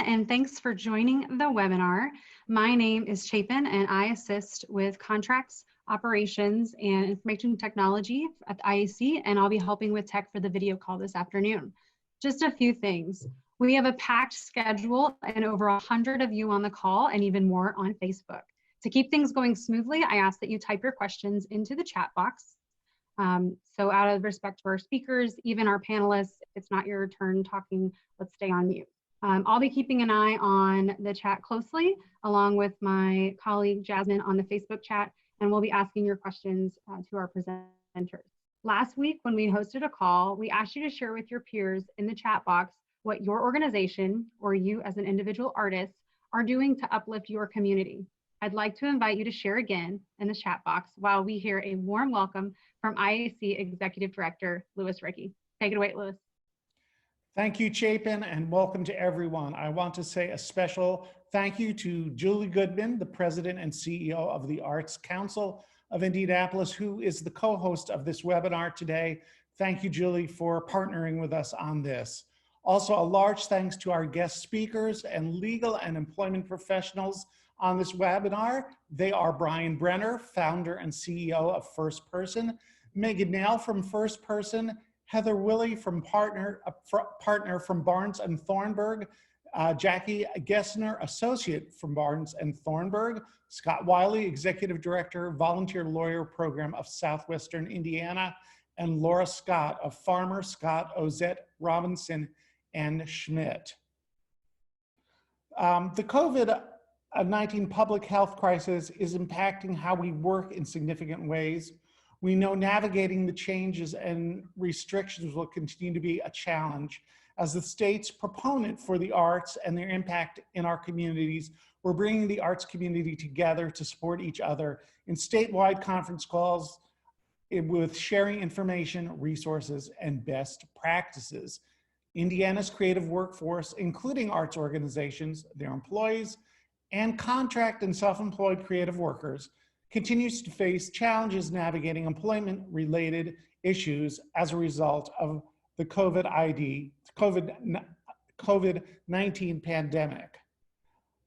and thanks for joining the webinar. My name is Chapin, and I assist with contracts, operations, and information technology at the IAC, and I'll be helping with tech for the video call this afternoon. Just a few things. We have a packed schedule and over 100 of you on the call and even more on Facebook. To keep things going smoothly, I ask that you type your questions into the chat box. So out of respect to our speakers, even our panelists, if it's not your turn talking, let's stay on mute. I'll be keeping an eye on the chat closely, along with my colleague Jasmine on the Facebook chat, and we'll be asking your questions to our presenters. Last week, when we hosted a call, we asked you to share with your peers in the chat box what your organization or you as an individual artist are doing to uplift your community. I'd like to invite you to share again in the chat box while we hear a warm welcome from IAC Executive Director, Louis Rickey. Take it away, Louis. Thank you, Chapin, and welcome to everyone. I want to say a special thank you to Julie Goodman, the President and CEO of the Arts Council of Indianapolis, who is the co-host of this webinar today. Thank you, Julie, for partnering with us on this. Also, a large thanks to our guest speakers and legal and employment professionals on this webinar. They are Bryan Brenner, founder and CEO of First Person, Megan Nail from First Person, Heather Willey from partner from Barnes and Thornburg, Jackie Gessner, associate from Barnes and Thornburg, Scott Wylie, executive director, volunteer lawyer program of Southwestern Indiana, and Laura Scott of Farmer, Scott, Ozete, Robinson, and Schmitt. The COVID-19 public health crisis is impacting how we work in significant ways. We know navigating the changes and restrictions will continue to be a challenge. As the state's proponent for the arts and their impact in our communities, we're bringing the arts community together to support each other in statewide conference calls with sharing information, resources, and best practices. Indiana's creative workforce, including arts organizations, their employees, and contract and self-employed creative workers, continues to face challenges navigating employment-related issues as a result of the COVID-19 pandemic.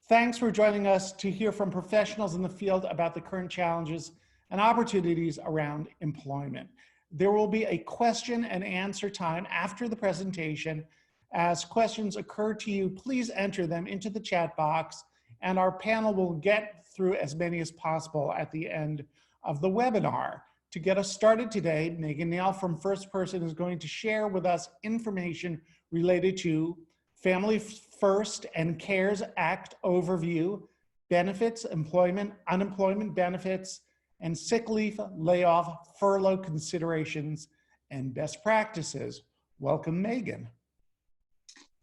Thanks for joining us to hear from professionals in the field about the current challenges and opportunities around employment. There will be a question and answer time after the presentation. As questions occur to you, please enter them into the chat box, and our panel will get through as many as possible at the end of the webinar. To get us started today, Megan Nail from First Person is going to share with us information related to Family First and CARES Act overview, benefits, employment, unemployment benefits, and sick leave, layoff, furlough considerations, and best practices. Welcome, Megan.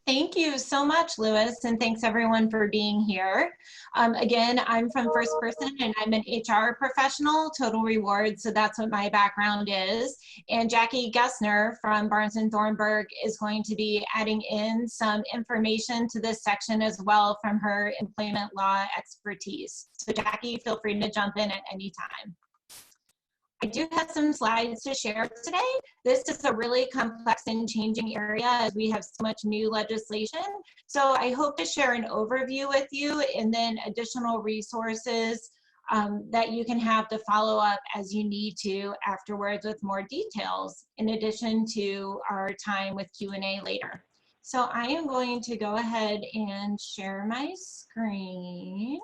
Thank you so much, Louis, and thanks everyone for being here. Again, I'm from First Person and I'm an HR professional, Total Rewards, so that's what my background is. And Jackie Gessner from Barnes and Thornburg is going to be adding in some information to this section as well from her employment law expertise. So Jackie, feel free to jump in at any time. I do have some slides to share today. This is a really complex and changing area as we have so much new legislation. So I hope to share an overview with you and then additional resources that you can have to follow up as you need to afterwards with more details, in addition to our time with Q&A later. So I am going to go ahead and share my screen.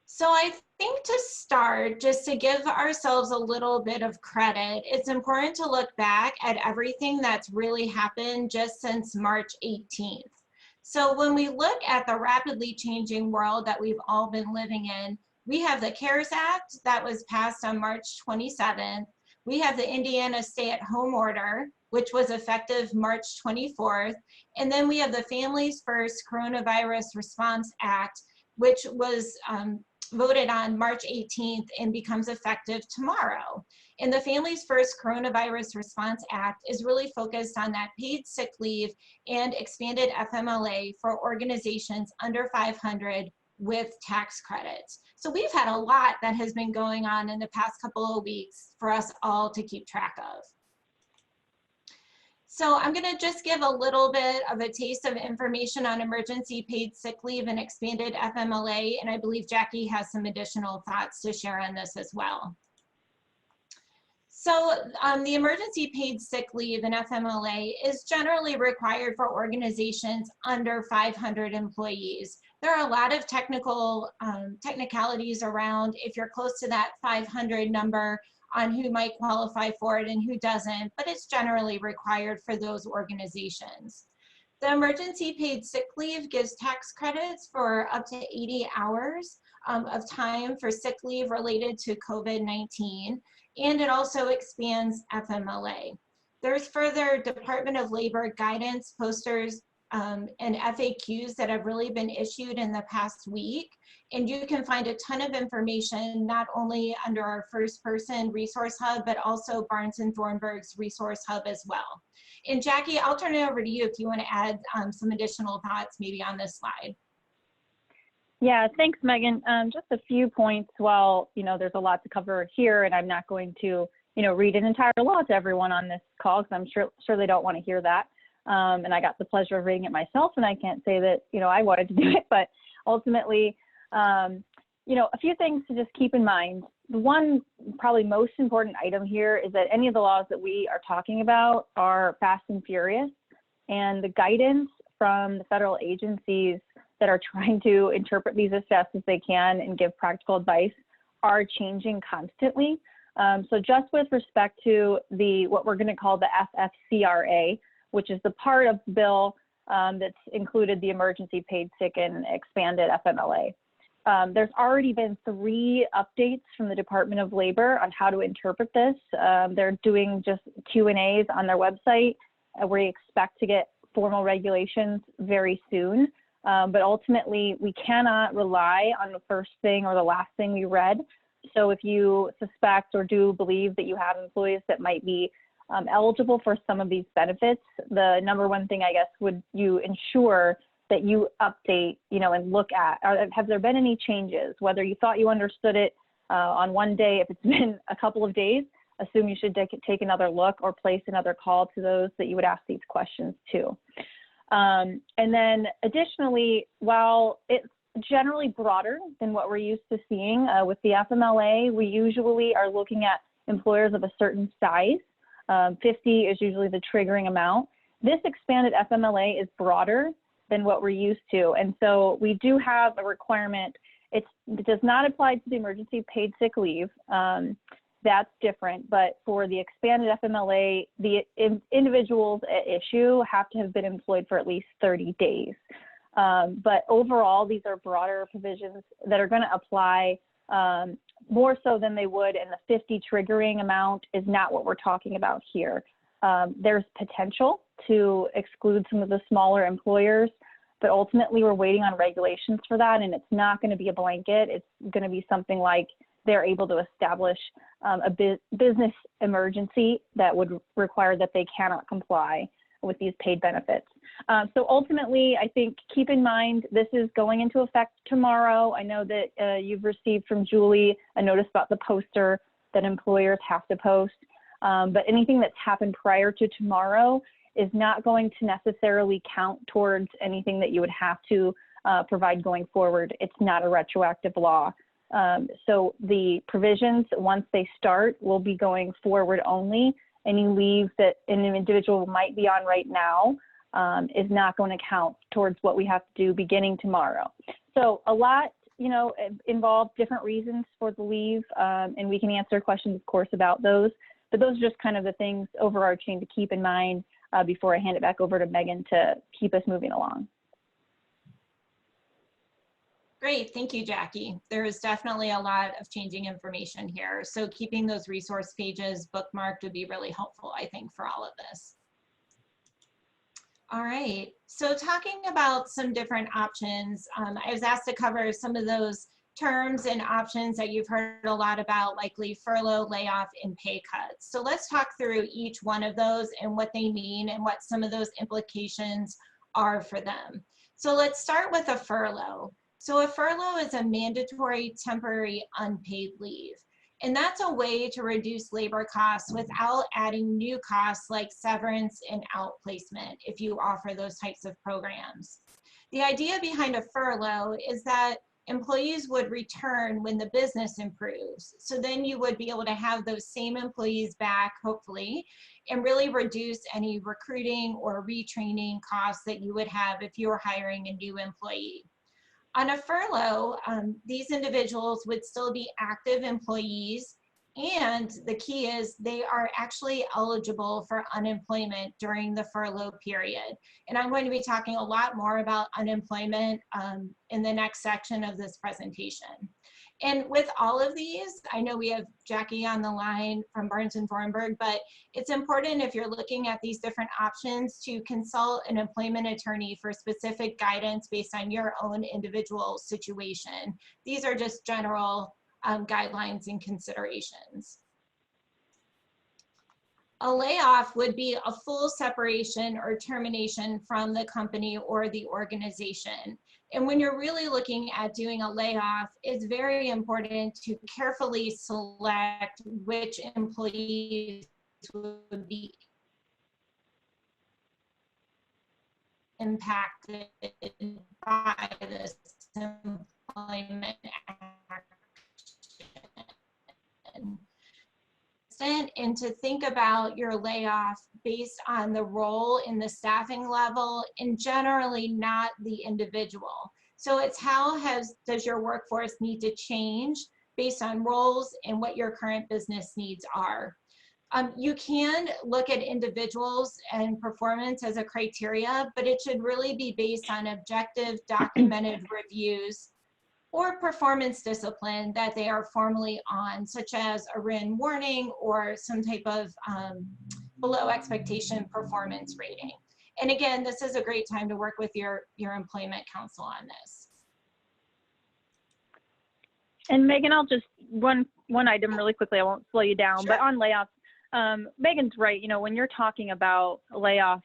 So I think to start, just to give ourselves a little bit of credit, it's important to look back at everything that's really happened just since March 18th. So when we look at the rapidly changing world that we've all been living in, we have the CARES Act that was passed on March 27th. We have the Indiana stay-at-home order, which was effective March 24th. And then we have the Families First Coronavirus Response Act, which was voted on March 18th and becomes effective tomorrow. And the Families First Coronavirus Response Act is really focused on that paid sick leave and expanded FMLA for organizations under 500 with tax credits. So we've had a lot that has been going on in the past couple of weeks for us all to keep track of. So I'm going to just give a little bit of a taste of information on emergency paid sick leave and expanded FMLA, and I believe Jackie has some additional thoughts to share on this as well. So the emergency paid sick leave in FMLA is generally required for organizations under 500 employees. There are a lot of technicalities around if you're close to that 500 number on who might qualify for it and who doesn't, but it's generally required for those organizations. The emergency paid sick leave gives tax credits for up to 80 hours of time for sick leave related to COVID-19, and it also expands FMLA. There's further Department of Labor guidance, posters, and FAQs that have really been issued in the past week. And you can find a ton of information, not only under our first person resource hub, but also Barnes and Thornburg's resource hub as well. And Jackie, I'll turn it over to you if you want to add some additional thoughts maybe on this slide. Yeah, thanks, Megan. Just a few points. While, there's a lot to cover here, and I'm not going to, read an entire law to everyone on this call, because I'm sure they don't want to hear that. And I got the pleasure of reading it myself, and I can't say that, I wanted to do it, but ultimately, a few things to just keep in mind. The one probably most important item here is that any of the laws that we are talking about are fast and furious, and the guidance from the federal agencies that are trying to interpret these as best as they can and give practical advice are changing constantly. So just with respect to what we're going to call the FFCRA, which is the part of the bill that's included the emergency paid sick and expanded FMLA. There's already been 3 updates from the Department of Labor on how to interpret this. They're doing just Q&As on their website. We expect to get formal regulations very soon. But ultimately, we cannot rely on the first thing or the last thing we read. So if you suspect or do believe that you have employees that might be eligible for some of these benefits, the number one thing, I guess, would you ensure that you update, and look at, have there been any changes? Whether you thought you understood it on one day, if it's been a couple of days, assume you should take another look or place another call to those that you would ask these questions to. And then additionally, while it's generally broader than what we're used to seeing with the FMLA, we usually are looking at employers of a certain size. 50 is usually the triggering amount. This expanded FMLA is broader than what we're used to. And so we do have a requirement. It does not apply to the emergency paid sick leave. That's different, but for the expanded FMLA, the individuals at issue have to have been employed for at least 30 days. But overall, these are broader provisions that are going to apply more so than they would, and the 50 triggering amount is not what we're talking about here. There's potential to exclude some of the smaller employers, but ultimately we're waiting on regulations for that, and it's not going to be a blanket. It's going to be something like they're able to establish a business emergency that would require that they cannot comply with these paid benefits. So ultimately, I think keep in mind, this is going into effect tomorrow. I know that you've received from Julie a notice about the poster that employers have to post, but anything that's happened prior to tomorrow is not going to necessarily count towards anything that you would have to provide going forward. It's not a retroactive law. So the provisions, once they start, will be going forward only. Any leave that an individual might be on right now is not going to count towards what we have to do beginning tomorrow. So a lot, involved different reasons for the leave, and we can answer questions, of course, about those. But those are just kind of the things overarching to keep in mind before I hand it back over to Megan to keep us moving along. Great, thank you, Jackie. There is definitely a lot of changing information here. So keeping those resource pages bookmarked would be really helpful, I think, for all of this. All right, so talking about some different options, I was asked to cover some of those terms and options that you've heard a lot about, likely furlough, layoff, and pay cuts. So let's talk through each one of those and what they mean and what some of those implications are for them. So let's start with a furlough. So a furlough is a mandatory temporary unpaid leave. And that's a way to reduce labor costs without adding new costs like severance and outplacement if you offer those types of programs. The idea behind a furlough is that employees would return when the business improves. So then you would be able to have those same employees back, hopefully, and really reduce any recruiting or retraining costs that you would have if you were hiring a new employee. On a furlough, these individuals would still be active employees, and the key is they are actually eligible for unemployment during the furlough period. And I'm going to be talking a lot more about unemployment in the next section of this presentation. And with all of these, I know we have Jackie on the line from Barnes and Thornburg, but it's important if you're looking at these different options to consult an employment attorney for specific guidance based on your own individual situation. These are just general guidelines and considerations. A layoff would be a full separation or termination from the company or the organization. And when you're really looking at doing a layoff, it's very important to carefully select which employees would be impacted by this employment action. And to think about your layoff based on the role in the staffing level and generally not the individual. So it's how does your workforce need to change based on roles and what your current business needs are. You can look at individuals and performance as a criteria, but it should really be based on objective documented reviews or performance discipline that they are formally on, such as a written warning or some type of below expectation performance rating. And again, this is a great time to work with your employment counsel on this. And Megan, I'll just, one item really quickly, I won't slow you down, Sure. But on layoffs, Megan's right, you know, when you're talking about layoff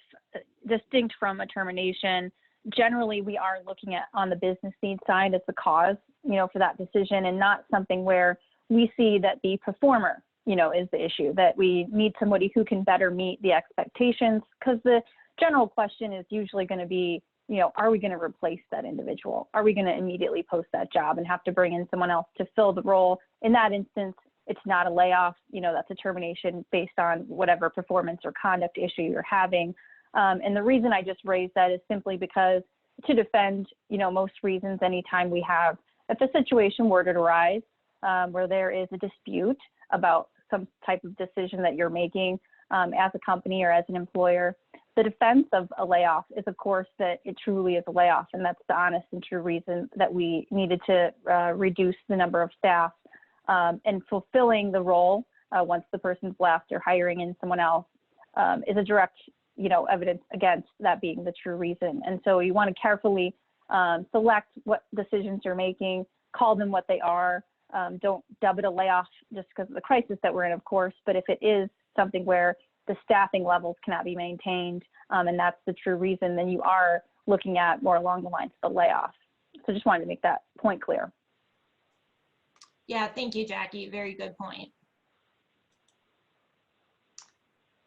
distinct from a termination, generally we are looking at on the business need side as the cause, you know, for that decision, and not something where we see that the performer, you know, is the issue, that we need somebody who can better meet the expectations, because the general question is usually going to be, you know, are we going to replace that individual? Are we going to immediately post that job and have to bring in someone else to fill the role? In that instance, it's not a layoff, you know, that's a termination based on whatever performance or conduct issue you're having. And the reason I just raised that is simply because to defend, you know, most reasons, anytime we have, if a situation were to arise where there is a dispute about some type of decision that you're making as a company or as an employer, the defense of a layoff is, of course, that it truly is a layoff. And that's the honest and true reason that we needed to reduce the number of staff and fulfilling the role once the person's left or hiring in someone else is a direct, you know, evidence against that being the true reason. And so you want to carefully select what decisions you're making, call them what they are. Don't dub it a layoff just because of the crisis that we're in, of course, but if it is something where the staffing levels cannot be maintained and that's the true reason, then you are looking at more along the lines of the layoff. So just wanted to make that point clear. Yeah, thank you, Jackie. Very good point.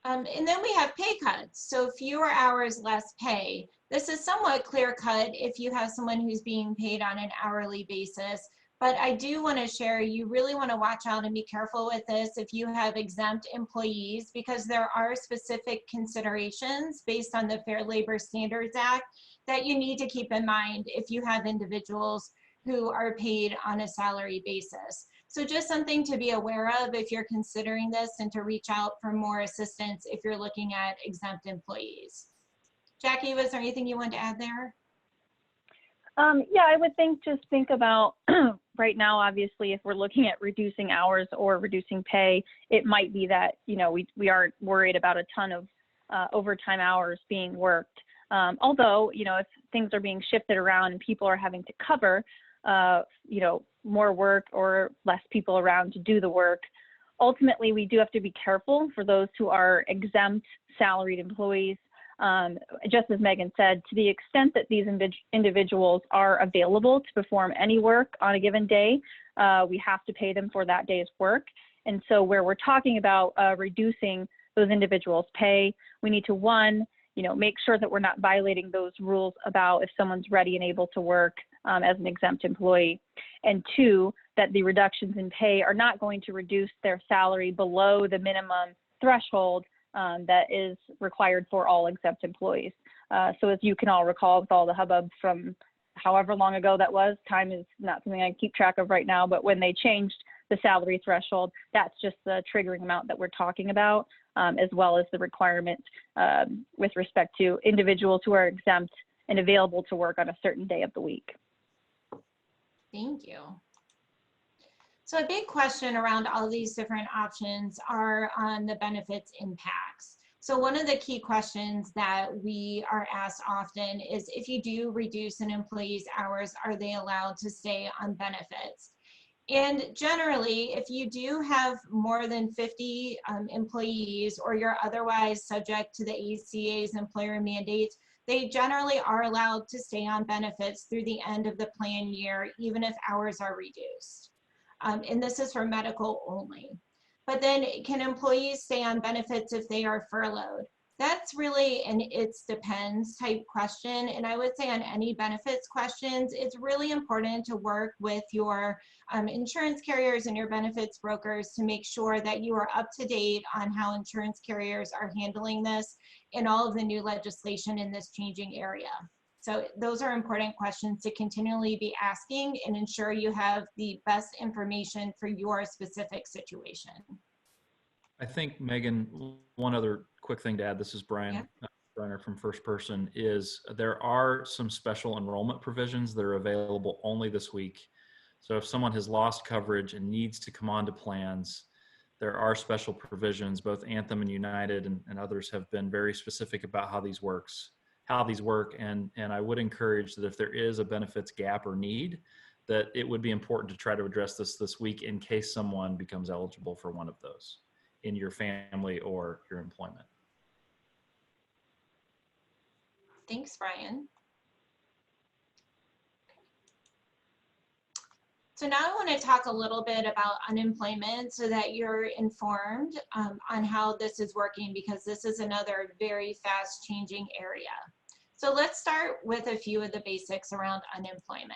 And then we have pay cuts. So fewer hours, less pay. This is somewhat clear cut if you have someone who's being paid on an hourly basis. But I do want to share, you really want to watch out and be careful with this if you have exempt employees, because there are specific considerations based on the Fair Labor Standards Act that you need to keep in mind if you have individuals who are paid on a salary basis. So just something to be aware of if you're considering this, and to reach out for more assistance if you're looking at exempt employees. Jackie, was there anything you wanted to add there? Yeah, I would just think about right now, obviously, if we're looking at reducing hours or reducing pay, it might be that, you know, we aren't worried about a ton of overtime hours being worked. Although, you know, if things are being shifted around and people are having to cover, you know, more work or less people around to do the work, ultimately we do have to be careful for those who are exempt salaried employees. Just as Megan said, to the extent that these individuals are available to perform any work on a given day, we have to pay them for that day's work. And so where we're talking about reducing those individuals' pay, we need to, one, make sure that we're not violating those rules about if someone's ready and able to work as an exempt employee. And two, that the reductions in pay are not going to reduce their salary below the minimum threshold that is required for all exempt employees. So as you can all recall, with all the hubbub from however long ago that was, time is not something I keep track of right now, but when they changed the salary threshold, that's just the triggering amount that we're talking about, as well as the requirement with respect to individuals who are exempt and available to work on a certain day of the week. Thank you. So a big question around all these different options are on the benefits impacts. So one of the key questions that we are asked often is, if you do reduce an employee's hours, are they allowed to stay on benefits? And generally, if you do have more than 50 employees, or you're otherwise subject to the ACA's employer mandates, they generally are allowed to stay on benefits through the end of the plan year, even if hours are reduced. And this is for medical only. But then, can employees stay on benefits if they are furloughed? That's really an "it depends" type question. And I would say on any benefits questions, it's really important to work with your insurance carriers and your benefits brokers to make sure that you are up to date on how insurance carriers are handling this and all of the new legislation in this changing area. So those are important questions to continually be asking and ensure you have the best information for your specific situation. I think, Megan, one other quick thing to add, this is Bryan, Brenner from First Person, is there are some special enrollment provisions that are available only this week. So if someone has lost coverage and needs to come onto plans, there are special provisions. Both Anthem and United and others have been very specific about how these work. And I would encourage that if there is a benefits gap or need, that it would be important to try to address this week in case someone becomes eligible for one of those in your family or your employment. Thanks, Bryan. So now I want to talk a little bit about unemployment so that you're informed on how this is working, because this is another very fast changing area. So let's start with a few of the basics around unemployment.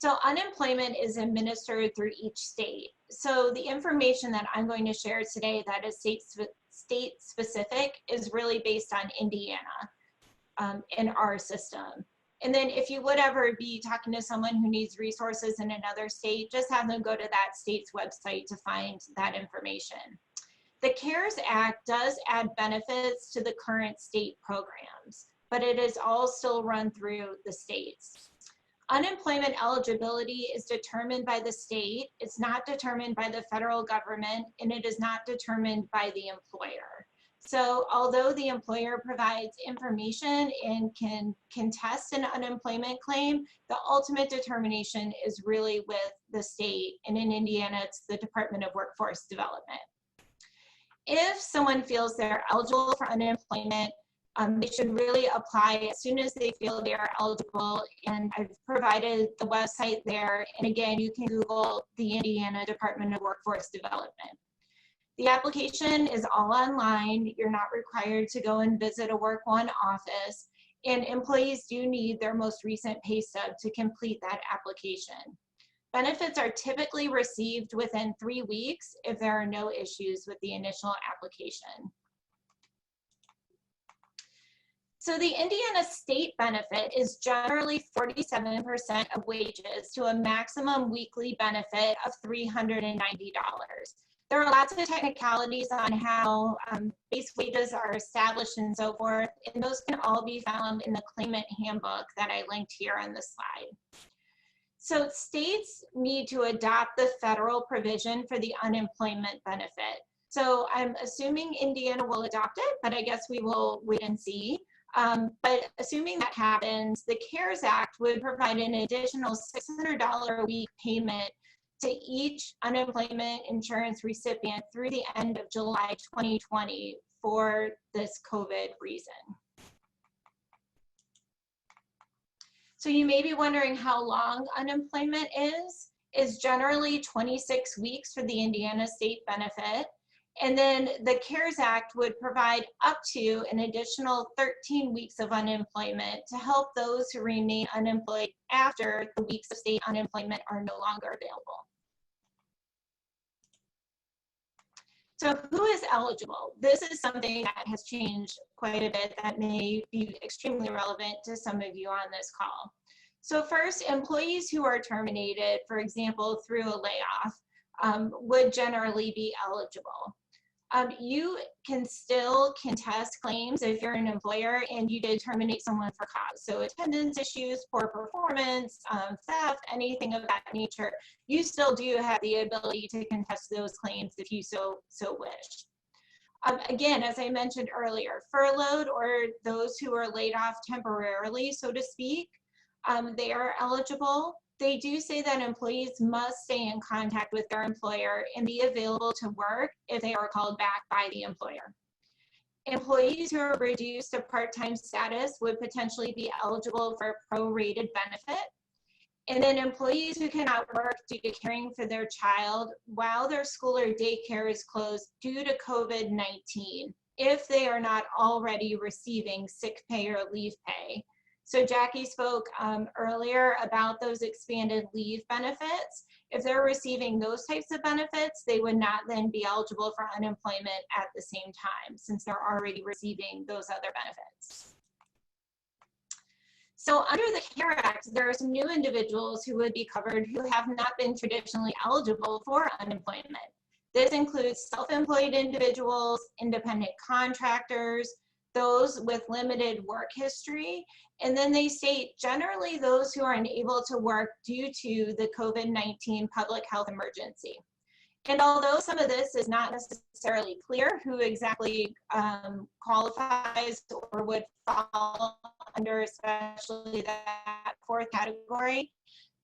So unemployment is administered through each state. So the information that I'm going to share today that is state specific is really based on Indiana in our system. And then if you would ever be talking to someone who needs resources in another state, just have them go to that state's website to find that information. The CARES Act does add benefits to the current state programs, but it is all still run through the states. Unemployment eligibility is determined by the state. It's not determined by the federal government, and it is not determined by the employer. So although the employer provides information and can contest an unemployment claim, the ultimate determination is really with the state, and in Indiana, it's the Department of Workforce Development. If someone feels they're eligible for unemployment, they should really apply as soon as they feel they are eligible, and I've provided the website there. And again, you can Google the Indiana Department of Workforce Development. The application is all online. You're not required to go and visit a Work One office, and employees do need their most recent pay stub to complete that application. Benefits are typically received within 3 weeks if there are no issues with the initial application. So the Indiana state benefit is generally 47% of wages to a maximum weekly benefit of $390. There are lots of technicalities on how base wages are established and so forth, and those can all be found in the claimant handbook that I linked here on the slide. So states need to adopt the federal provision for the unemployment benefit. So I'm assuming Indiana will adopt it, but I guess we will wait and see. But assuming that happens, the CARES Act would provide an additional $600 a week payment to each unemployment insurance recipient through the end of July 2020 for this COVID reason. So you may be wondering how long unemployment is generally 26 weeks for the Indiana state benefit. And then the CARES Act would provide up to an additional 13 weeks of unemployment to help those who remain unemployed after the weeks of state unemployment are no longer available. So who is eligible? This is something that has changed quite a bit that may be extremely relevant to some of you on this call. So first, employees who are terminated, for example, through a layoff, would generally be eligible. You can still contest claims if you're an employer and you did terminate someone for cause. So attendance issues, poor performance, theft, anything of that nature, you still do have the ability to contest those claims if you so wish. Again, as I mentioned earlier, furloughed or those who are laid off temporarily, so to speak, they are eligible. They do say that employees must stay in contact with their employer and be available to work if they are called back by the employer. Employees who are reduced to part-time status would potentially be eligible for a prorated benefit. And then employees who cannot work due to caring for their child while their school or daycare is closed due to COVID-19, if they are not already receiving sick pay or leave pay. So Jackie spoke earlier about those expanded leave benefits. If they're receiving those types of benefits, they would not then be eligible for unemployment at the same time since they're already receiving those other benefits. So under the CARE Act, there are some new individuals who would be covered who have not been traditionally eligible for unemployment. This includes self-employed individuals, independent contractors, those with limited work history, and then they state generally those who are unable to work due to the COVID-19 public health emergency. And although some of this is not necessarily clear who exactly qualifies or would fall under especially that fourth category,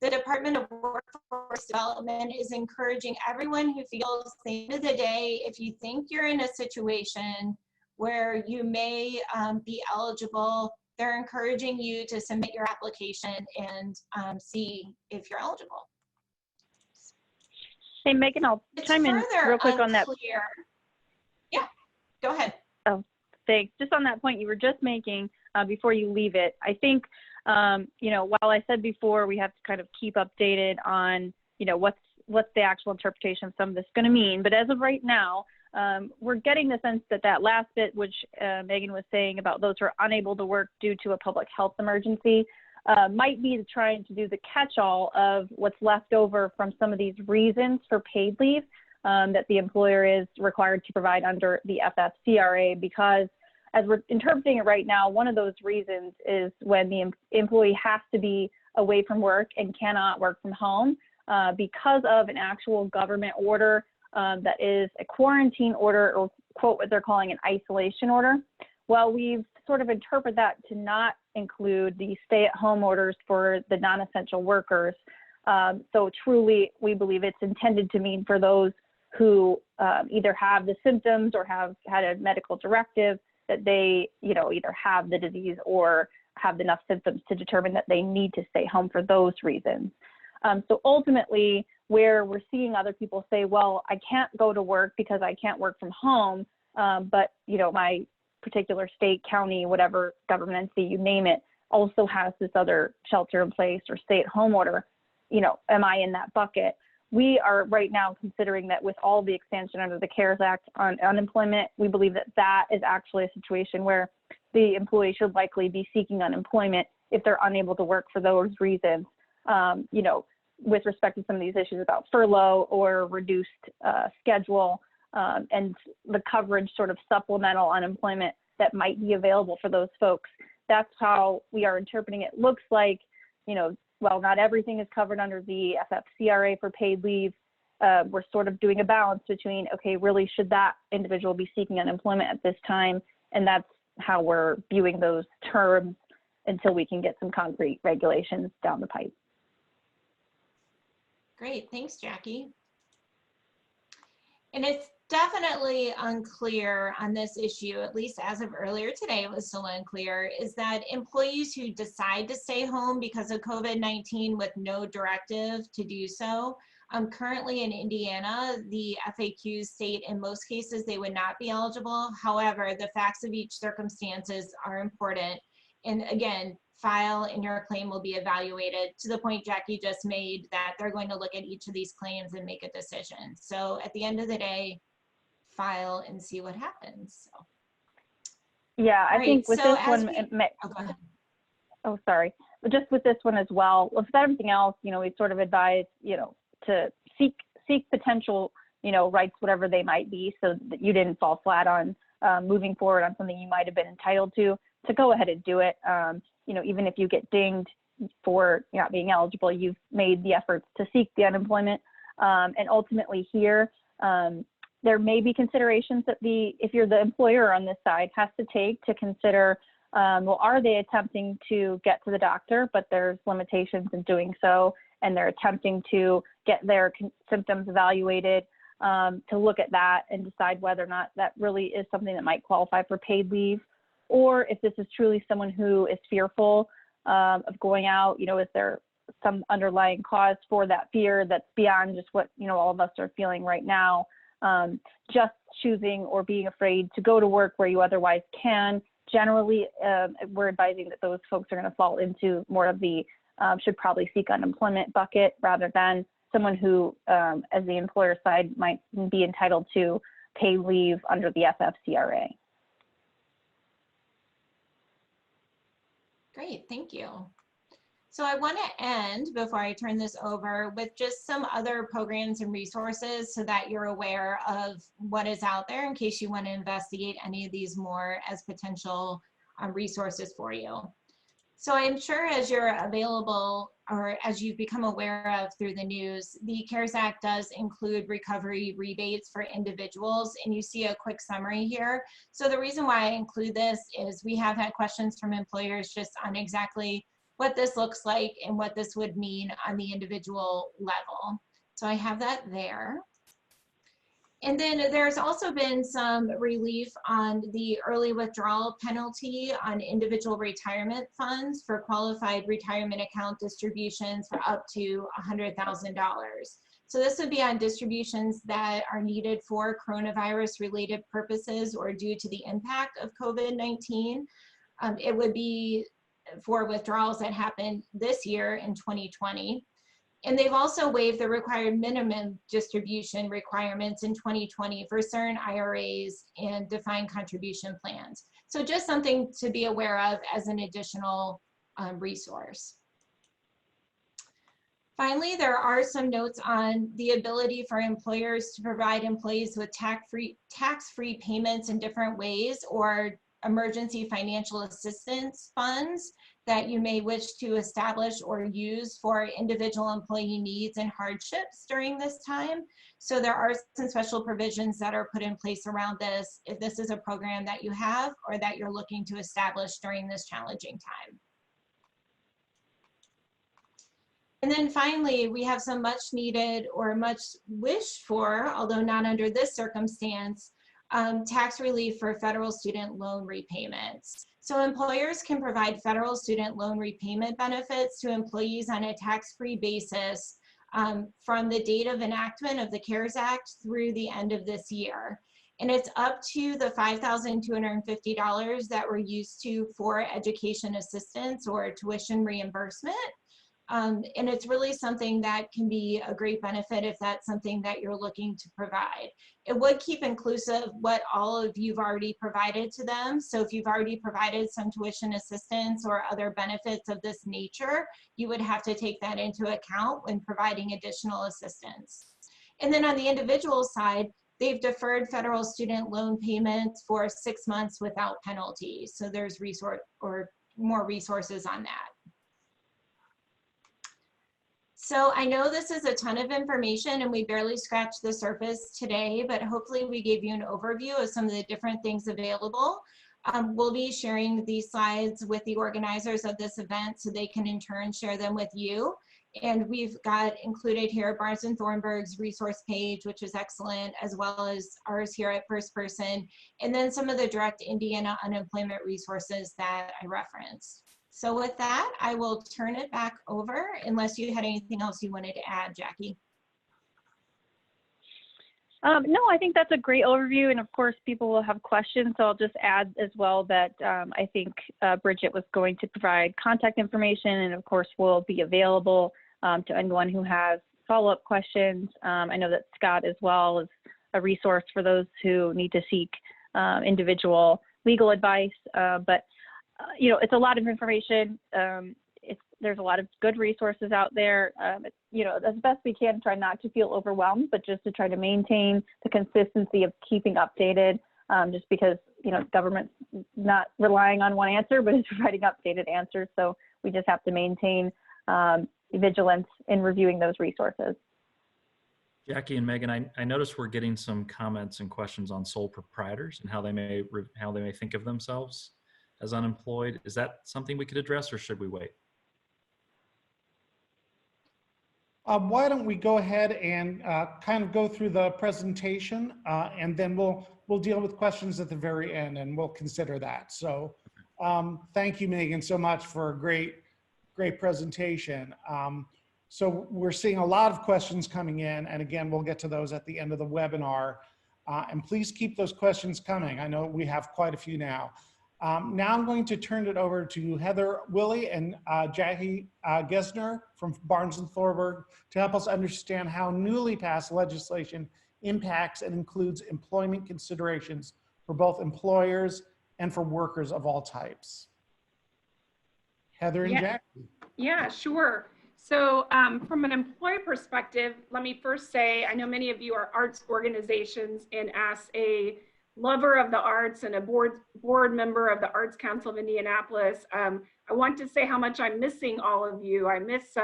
the Department of Workforce Development is encouraging everyone who feels at the end of the day, if you think you're in a situation where you may be eligible, they're encouraging you to submit your application and see if you're eligible. Hey, Megan, I'll chime in real quick on that. Yeah, go ahead. Oh, thanks. Just on that point you were just making before you leave it, I think, you know, while I said before we have to kind of keep updated on, you know, what's the actual interpretation of some of this going to mean, but as of right now, we're getting the sense that that last bit, which Megan was saying about those who are unable to work due to a public health emergency, might be trying to do the catch-all of what's left over from some of these reasons for paid leave that the employer is required to provide under the FFCRA, because as we're interpreting it right now, one of those reasons is when the employee has to be away from work and cannot work from home because of an actual government order that is a quarantine order, or quote what they're calling an isolation order. Well, we've sort of interpreted that to not include the stay-at-home orders for the non-essential workers. So truly, we believe it's intended to mean for those who either have the symptoms or have had a medical directive that they, you know, either have the disease or have enough symptoms to determine that they need to stay home for those reasons. So ultimately, where we're seeing other people say, well, I can't go to work because I can't work from home, but, you know, my particular state, county, whatever government entity, you name it, also has this other shelter in place or stay at home order, you know, am I in that bucket? We are right now considering that with all the expansion under the CARES Act on unemployment, we believe that that is actually a situation where the employee should likely be seeking unemployment if they're unable to work for those reasons, you know, with respect to some of these issues about furlough or reduced schedule, and the coverage sort of supplemental unemployment that might be available for those folks. That's how we are interpreting it. Looks like, you know, while not everything is covered under the FFCRA for paid leave, we're sort of doing a balance between, okay, really should that individual be seeking unemployment at this time? And that's how we're viewing those terms until we can get some concrete regulations down the pipe. Great, thanks, Jackie. And it's definitely unclear on this issue, at least as of earlier today, it was still unclear, is that employees who decide to stay home because of COVID-19 with no directive to do so, currently in Indiana, the FAQs state in most cases they would not be eligible. However, the facts of each circumstances are important. And again, file and your claim will be evaluated, to the point Jackie just made, that they're going to look at each of these claims and make a decision. So at the end of the day, file and see what happens. So. Yeah, I think with this one, go ahead. Oh, sorry. But just with this one as well, with everything else, you know, we sort of advise, you know, to seek potential, you know, rights, whatever they might be, so that you didn't fall flat on moving forward on something you might have been entitled to go ahead and do it. You know, even if you get dinged for not being eligible, you've made the efforts to seek the unemployment. And ultimately here, there may be considerations that if you're the employer on this side, has to take to consider, well, are they attempting to get to the doctor, but there's limitations in doing so, and they're attempting to get their symptoms evaluated, to look at that and decide whether or not that really is something that might qualify for paid leave, or if this is truly someone who is fearful of going out. You know, is there some underlying cause for that fear that's beyond just what, you know, all of us are feeling right now? Just choosing or being afraid to go to work where you otherwise can. Generally, we're advising that those folks are going to fall into more of the should probably seek unemployment bucket, rather than someone who, as the employer side, might be entitled to pay leave under the FFCRA. Great, thank you. So I want to end, before I turn this over, with just some other programs and resources so that you're aware of what is out there in case you want to investigate any of these more as potential resources for you. So I'm sure as you're available, or as you've become aware of through the news, the CARES Act does include recovery rebates for individuals, and you see a quick summary here. So the reason why I include this is we have had questions from employers just on exactly what this looks like and what this would mean on the individual level. So I have that there. And then there's also been some relief on the early withdrawal penalty on individual retirement funds for qualified retirement account distributions for up to $100,000. So this would be on distributions that are needed for coronavirus related purposes or due to the impact of COVID-19. It would be for withdrawals that happened this year in 2020. And they've also waived the required minimum distribution requirements in 2020 for certain IRAs and defined contribution plans. So just something to be aware of as an additional resource. Finally, there are some notes on the ability for employers to provide employees with tax-free payments in different ways, or emergency financial assistance funds that you may wish to establish or use for individual employee needs and hardships during this time. So there are some special provisions that are put in place around this if this is a program that you have or that you're looking to establish during this challenging time. And then finally, we have some much needed or much wished for, although not under this circumstance, tax relief for federal student loan repayments. So employers can provide federal student loan repayment benefits to employees on a tax-free basis from the date of enactment of the CARES Act through the end of this year. And it's up to the $5,250 that we're used to for education assistance or tuition reimbursement. And it's really something that can be a great benefit if that's something that you're looking to provide. It would keep inclusive what all of you've already provided to them. So if you've already provided some tuition assistance or other benefits of this nature, you would have to take that into account when providing additional assistance. And then on the individual side, they've deferred federal student loan payments for 6 months without penalty. So there's more resources on that. So I know this is a ton of information and we barely scratched the surface today, but hopefully we gave you an overview of some of the different things available. We'll be sharing these slides with the organizers of this event so they can in turn share them with you. And we've got included here Barnes and Thornburg's resource page, which is excellent, as well as ours here at First Person, and then some of the direct Indiana unemployment resources that I referenced. So with that, I will turn it back over unless you had anything else you wanted to add, Jackie. No, I think that's a great overview, and of course people will have questions, so I'll just add as well that I think Bridget was going to provide contact information, and of course will be available to anyone who has follow-up questions. I know that Scott as well is a resource for those who need to seek individual legal advice, but you know, it's a lot of information. There's a lot of good resources out there. You know, as best we can, try not to feel overwhelmed, but just to try to maintain the consistency of keeping updated, just because, you know, government's not relying on one answer, but it's providing updated answers. So we just have to maintain vigilance in reviewing those resources. Jackie and Megan, I noticed we're getting some comments and questions on sole proprietors and how they may think of themselves as unemployed. Is that something we could address, or should we wait? Why don't we go ahead and kind of go through the presentation, and then we'll deal with questions at the very end, and we'll consider that. So thank you, Megan, so much for a great presentation. So we're seeing a lot of questions coming in, and again, we'll get to those at the end of the webinar. And please keep those questions coming. I know we have quite a few now. Now I'm going to turn it over to Heather Willey and Jackie Gessner from Barnes and Thornburg to help us understand how newly passed legislation impacts and includes employment considerations for both employers and for workers of all types. Heather and Jackie. Yeah, sure. So from an employer perspective, let me first say, I know many of you are arts organizations, and as a lover of the arts and a board member of the Arts Council of Indianapolis, I want to say how much I'm missing all of you. I miss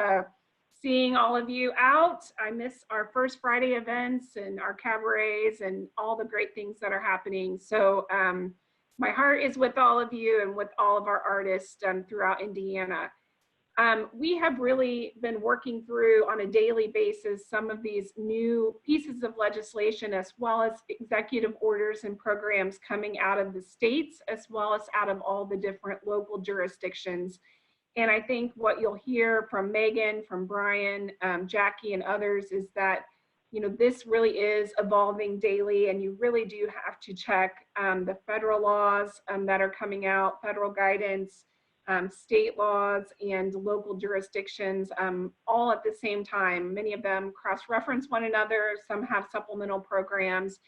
seeing all of you out. I miss our First Friday events and our cabarets and all the great things that are happening. So my heart is with all of you and with all of our artists throughout Indiana. We have really been working through on a daily basis some of these new pieces of legislation, as well as executive orders and programs coming out of the states, as well as out of all the different local jurisdictions. And I think what you'll hear from Megan, from Bryan, Jackie, and others is that, you know, this really is evolving daily, and you really do have to check the federal laws that are coming out, federal guidance, state laws, and local jurisdictions, all at the same time. Many of them cross-reference one another, some have supplemental programs.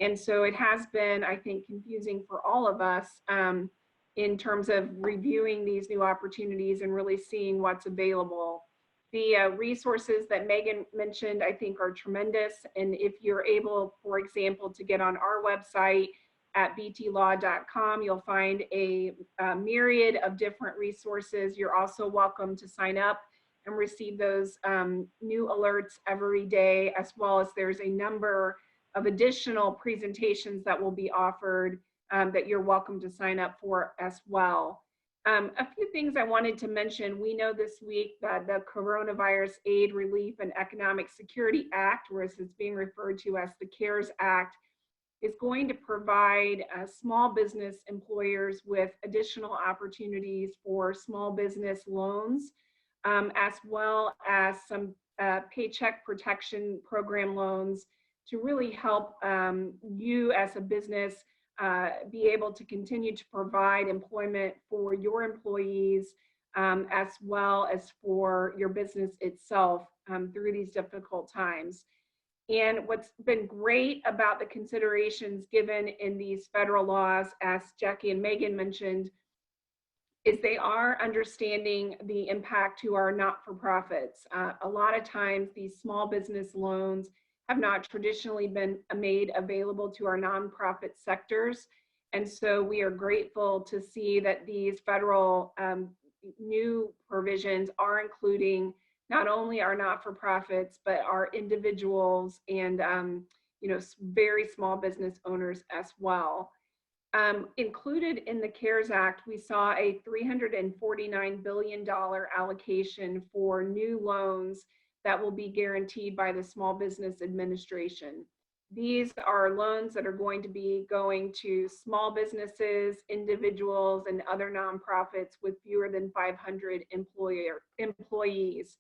And so it has been, I think, confusing for all of us in terms of reviewing these new opportunities and really seeing what's available. The resources that Megan mentioned, I think, are tremendous. And if you're able, for example, to get on our website at btlaw.com, you'll find a myriad of different resources. You're also welcome to sign up and receive those new alerts every day, as well as there's a number of additional presentations that will be offered that you're welcome to sign up for as well. A few things I wanted to mention. We know this week that the Coronavirus Aid, Relief, and Economic Security Act, or as it's being referred to as the CARES Act, is going to provide small business employers with additional opportunities for small business loans, as well as some paycheck protection program loans to really help you as a business be able to continue to provide employment for your employees, as well as for your business itself through these difficult times. And what's been great about the considerations given in these federal laws, as Jackie and Megan mentioned, is they are understanding the impact to our not-for-profits. A lot of times these small business loans have not traditionally been made available to our nonprofit sectors. And so we are grateful to see that these federal new provisions are including not only our not-for-profits, but our individuals and you know, very small business owners as well. Included in the CARES Act, we saw a $349 billion allocation for new loans that will be guaranteed by the Small Business Administration. These are loans that are going to be going to small businesses, individuals, and other nonprofits with fewer than 500 employees.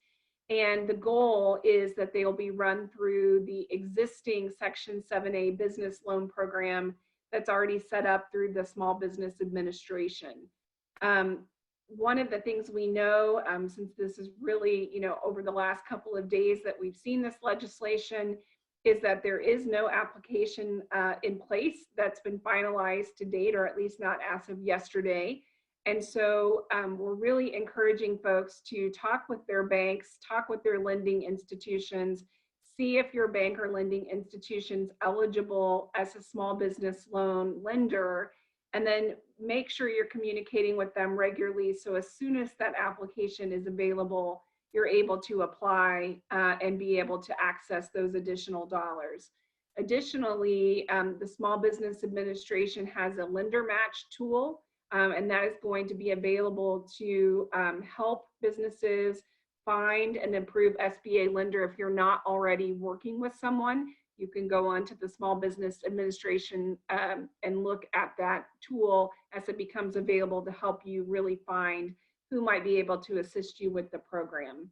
And the goal is that they will be run through the existing Section 7A business loan program that's already set up through the Small Business Administration. One of the things we know, since this is really, over the last couple of days that we've seen this legislation, is that there is no application in place that's been finalized to date, or at least not as of yesterday. And so we're really encouraging folks to talk with their banks, talk with their lending institutions, see if your bank or lending institution's eligible as a small business loan lender, and then make sure you're communicating with them regularly. So as soon as that application is available, you're able to apply and be able to access those additional dollars. Additionally, the Small Business Administration has a lender match tool, and that is going to be available to help businesses find and improve SBA lender. If you're not already working with someone, you can go on to the Small Business Administration and look at that tool as it becomes available to help you really find who might be able to assist you with the program.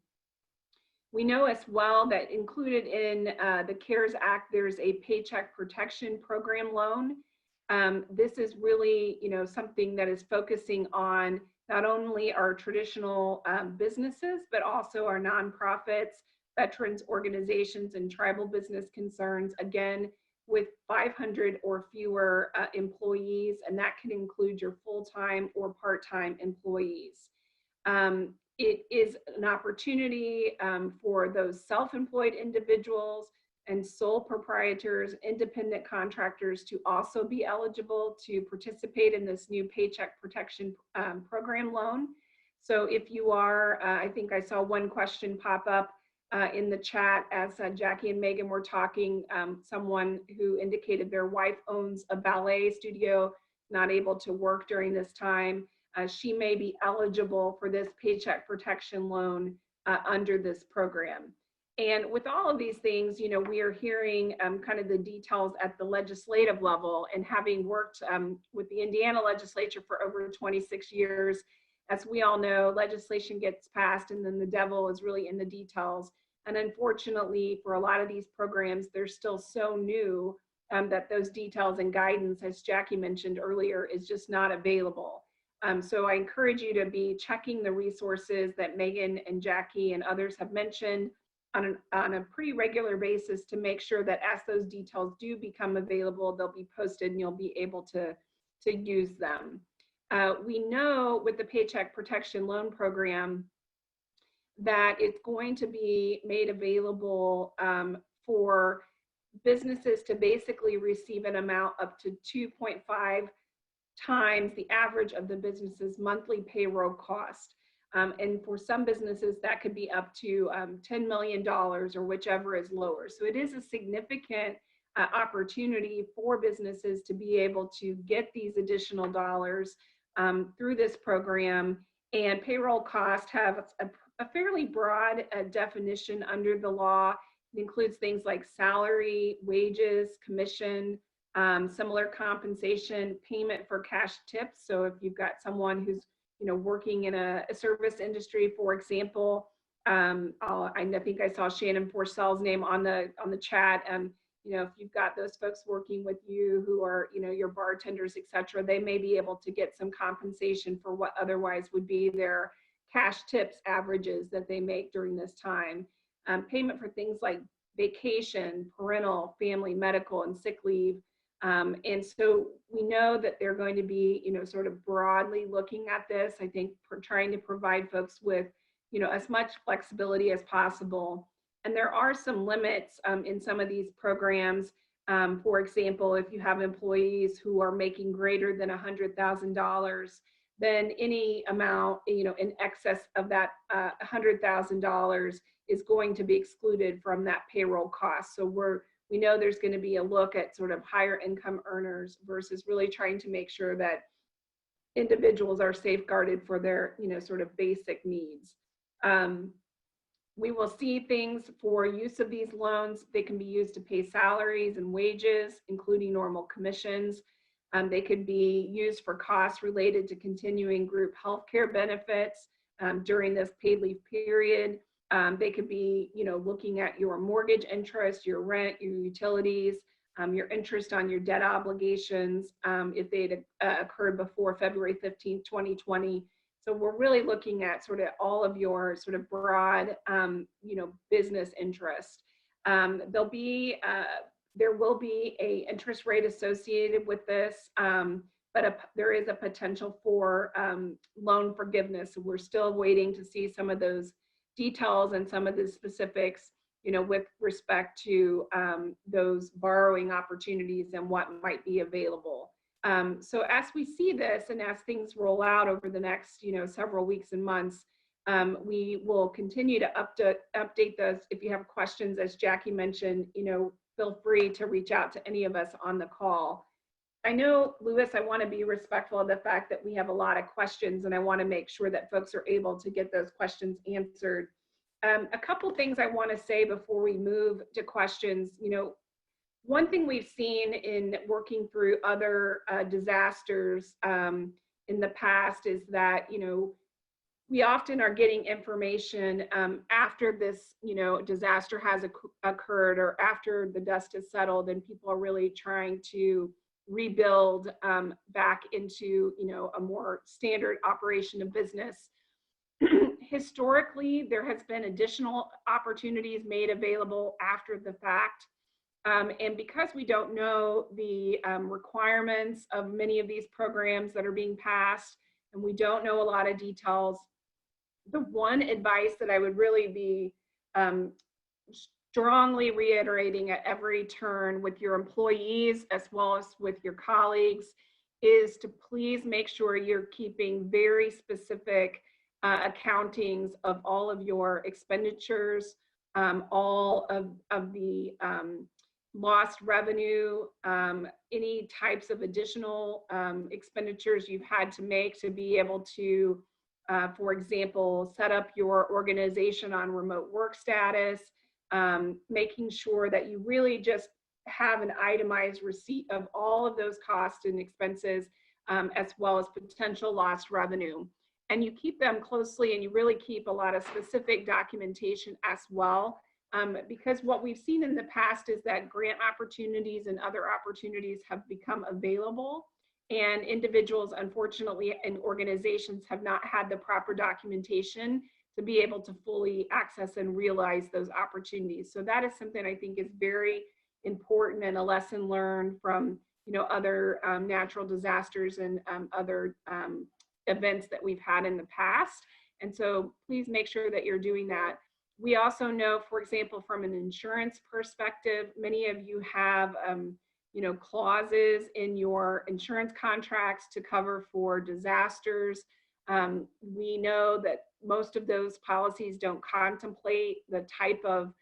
We know as well that included in the CARES Act, there's a Paycheck Protection Program loan. This is really, something that is focusing on not only our traditional businesses, but also our nonprofits, veterans organizations, and tribal business concerns, again, with 500 or fewer employees, and that can include your full-time or part-time employees. It is an opportunity for those self-employed individuals and sole proprietors, independent contractors to also be eligible to participate in this new Paycheck Protection Program loan. So if you are, I think I saw one question pop up in the chat as Jackie and Megan were talking, someone who indicated their wife owns a ballet studio, not able to work during this time. She may be eligible for this Paycheck Protection loan under this program. And with all of these things, we are hearing kind of the details at the legislative level, and having worked with the Indiana legislature for over 26 years, as we all know, legislation gets passed and then the devil is really in the details. And unfortunately, for a lot of these programs, they're still so new that those details and guidance, as Jackie mentioned earlier, is just not available. So I encourage you to be checking the resources that Megan and Jackie and others have mentioned on a pretty regular basis to make sure that as those details do become available, they'll be posted and you'll be able to use them. We know with the Paycheck Protection Loan Program that it's going to be made available for businesses to basically receive an amount up to 2.5 times the average of the business's monthly payroll cost. And for some businesses, that could be up to $10 million or whichever is lower. So it is a significant opportunity for businesses to be able to get these additional dollars through this program. And payroll costs have a fairly broad definition under the law. It includes things like salary, wages, commission, similar compensation, payment for cash tips. So if you've got someone who's working in a service industry, for example, I think I saw Shannon Porcell's name on the chat. If you've got those folks working with you who are, your bartenders, et cetera, they may be able to get some compensation for what otherwise would be their cash tips averages that they make during this time. Payment for things like vacation, parental, family, medical, and sick leave. And so we know that they're going to be, sort of broadly looking at this. I think trying to provide folks with, as much flexibility as possible. And there are some limits in some of these programs. For example, if you have employees who are making greater than $100,000, then any amount, in excess of that $100,000 is going to be excluded from that payroll cost. So we're we know there's going to be a look at sort of higher income earners versus really trying to make sure that individuals are safeguarded for their, sort of basic needs. We will see things for use of these loans. They can be used to pay salaries and wages, including normal commissions. They could be used for costs related to continuing group healthcare benefits during this paid leave period. They could be, looking at your mortgage interest, your rent, your utilities, your interest on your debt obligations, if they had occurred before February 15th, 2020. So we're really looking at sort of all of your sort of broad, business interest. There will be a interest rate associated with this, but there is a potential for loan forgiveness. So we're still waiting to see some of those details and some of the specifics, with respect to those borrowing opportunities and what might be available. So as we see this and as things roll out over the next, several weeks and months, we will continue to update those. If you have questions, as Jackie mentioned, feel free to reach out to any of us on the call. I know, Louis, I want to be respectful of the fact that we have a lot of questions, and I want to make sure that folks are able to get those questions answered. A couple things I want to say before we move to questions. One thing we've seen in working through other disasters in the past is that, we often are getting information after this, disaster has occurred or after the dust has settled, and people are really trying to rebuild back into, a more standard operation of business. Historically, there has been additional opportunities made available after the fact. And because we don't know the requirements of many of these programs that are being passed, and we don't know a lot of details, the one advice that I would really be strongly reiterating at every turn with your employees as well as with your colleagues is to please make sure you're keeping very specific accountings of all of your expenditures, all of the lost revenue, any types of additional expenditures you've had to make to be able to, for example, set up your organization on remote work status, making sure that you really just have an itemized receipt of all of those costs and expenses, as well as potential lost revenue. And you keep them closely, and you really keep a lot of specific documentation as well. Because what we've seen in the past is that grant opportunities and other opportunities have become available, and individuals, unfortunately, and organizations have not had the proper documentation to be able to fully access and realize those opportunities. So that is something I think is very important and a lesson learned from, other natural disasters and other events that we've had in the past. And so please make sure that you're doing that. We also know, for example, from an insurance perspective, many of you have, clauses in your insurance contracts to cover for disasters. We know that most of those policies don't contemplate the type of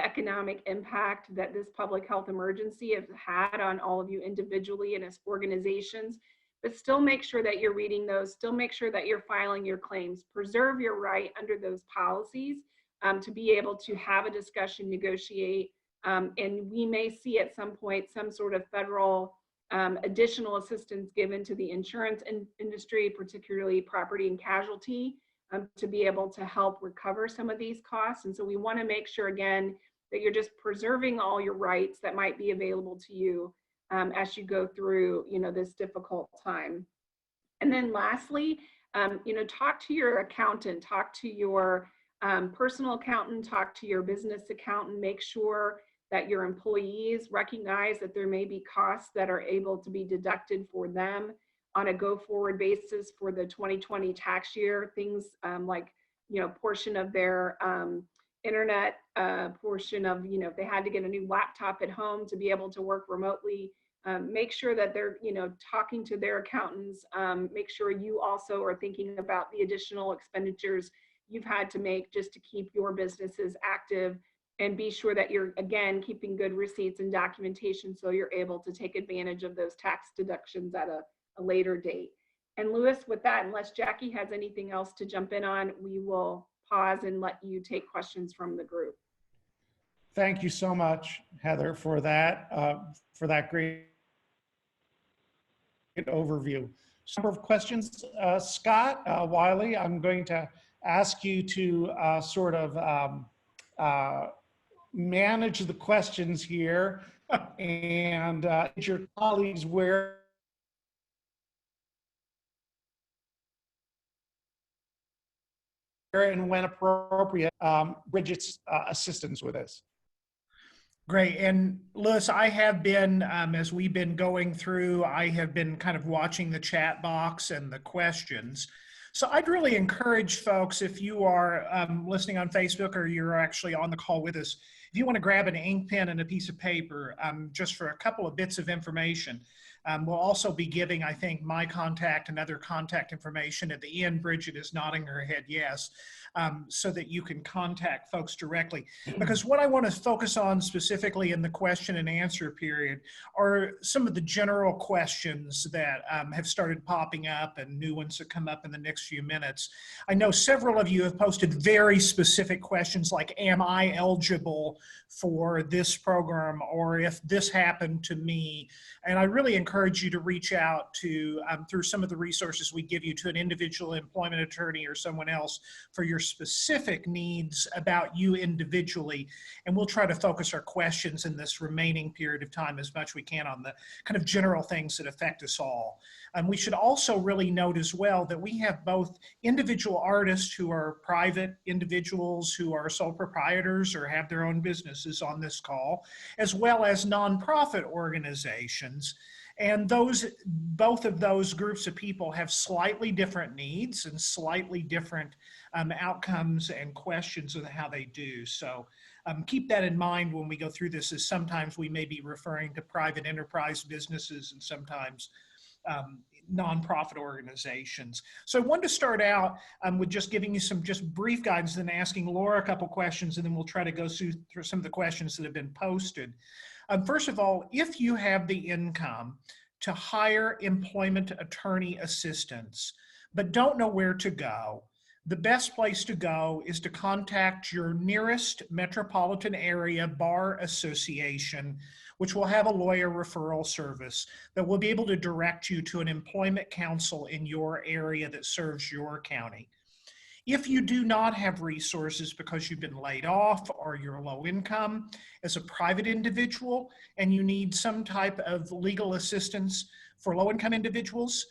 economic impact that this public health emergency has had on all of you individually and as organizations. But still make sure that you're reading those, still make sure that you're filing your claims, preserve your right under those policies to be able to have a discussion, negotiate, and we may see at some point some sort of federal additional assistance given to the insurance industry, particularly property and casualty, to be able to help recover some of these costs. And so we want to make sure, again, that you're just preserving all your rights that might be available to you as you go through, this difficult time. And then lastly, talk to your accountant, talk to your personal accountant, talk to your business accountant, make sure that your employees recognize that there may be costs that are able to be deducted for them on a go-forward basis for the 2020 tax year. Things like, portion of their internet, portion of, if they had to get a new laptop at home to be able to work remotely, make sure that they're, talking to their accountants. Make sure you also are thinking about the additional expenditures you've had to make just to keep your businesses active and be sure that you're, again, keeping good receipts and documentation so you're able to take advantage of those tax deductions at a later date. And Louis, with that, unless Jackie has anything else to jump in on, we will pause and let you take questions from the group. Thank you so much, Heather, for that great overview. Number of questions. Scott, Wylie, I'm going to ask you to sort of manage the questions here and your colleagues where and when appropriate, Bridget's assistance with this. Great. And Louis, I have been, as we've been going through, I have been kind of watching the chat box and the questions. So I'd really encourage folks, if you are listening on Facebook or you're actually on the call with us, if you want to grab an ink pen and a piece of paper, just for a couple of bits of information. We'll also be giving, I think, my contact and other contact information at the end. Bridget is nodding her head yes, so that you can contact folks directly. Because what I want to focus on specifically in the question and answer period are some of the general questions that have started popping up and new ones that come up in the next few minutes. I know several of you have posted very specific questions like, am I eligible for this program, or if this happened to me? And I really encourage you to reach out to, through some of the resources we give you, to an individual employment attorney or someone else for your specific needs about you individually. And we'll try to focus our questions in this remaining period of time as much as we can on the kind of general things that affect us all. We should also really note as well that we have both individual artists who are private individuals who are sole proprietors or have their own businesses on this call, as well as nonprofit organizations. And both of those groups of people have slightly different needs and slightly different outcomes and questions of how they do. So keep that in mind when we go through this, as sometimes we may be referring to private enterprise businesses and sometimes nonprofit organizations. So I wanted to start out with just giving you some just brief guidance, then asking Laura a couple questions, and then we'll try to go through some of the questions that have been posted. First of all, if you have the income to hire employment attorney assistance, but don't know where to go, the best place to go is to contact your nearest metropolitan area bar association, which will have a lawyer referral service that will be able to direct you to an employment counsel in your area that serves your county. If you do not have resources because you've been laid off or you're low income as a private individual and you need some type of legal assistance for low income individuals,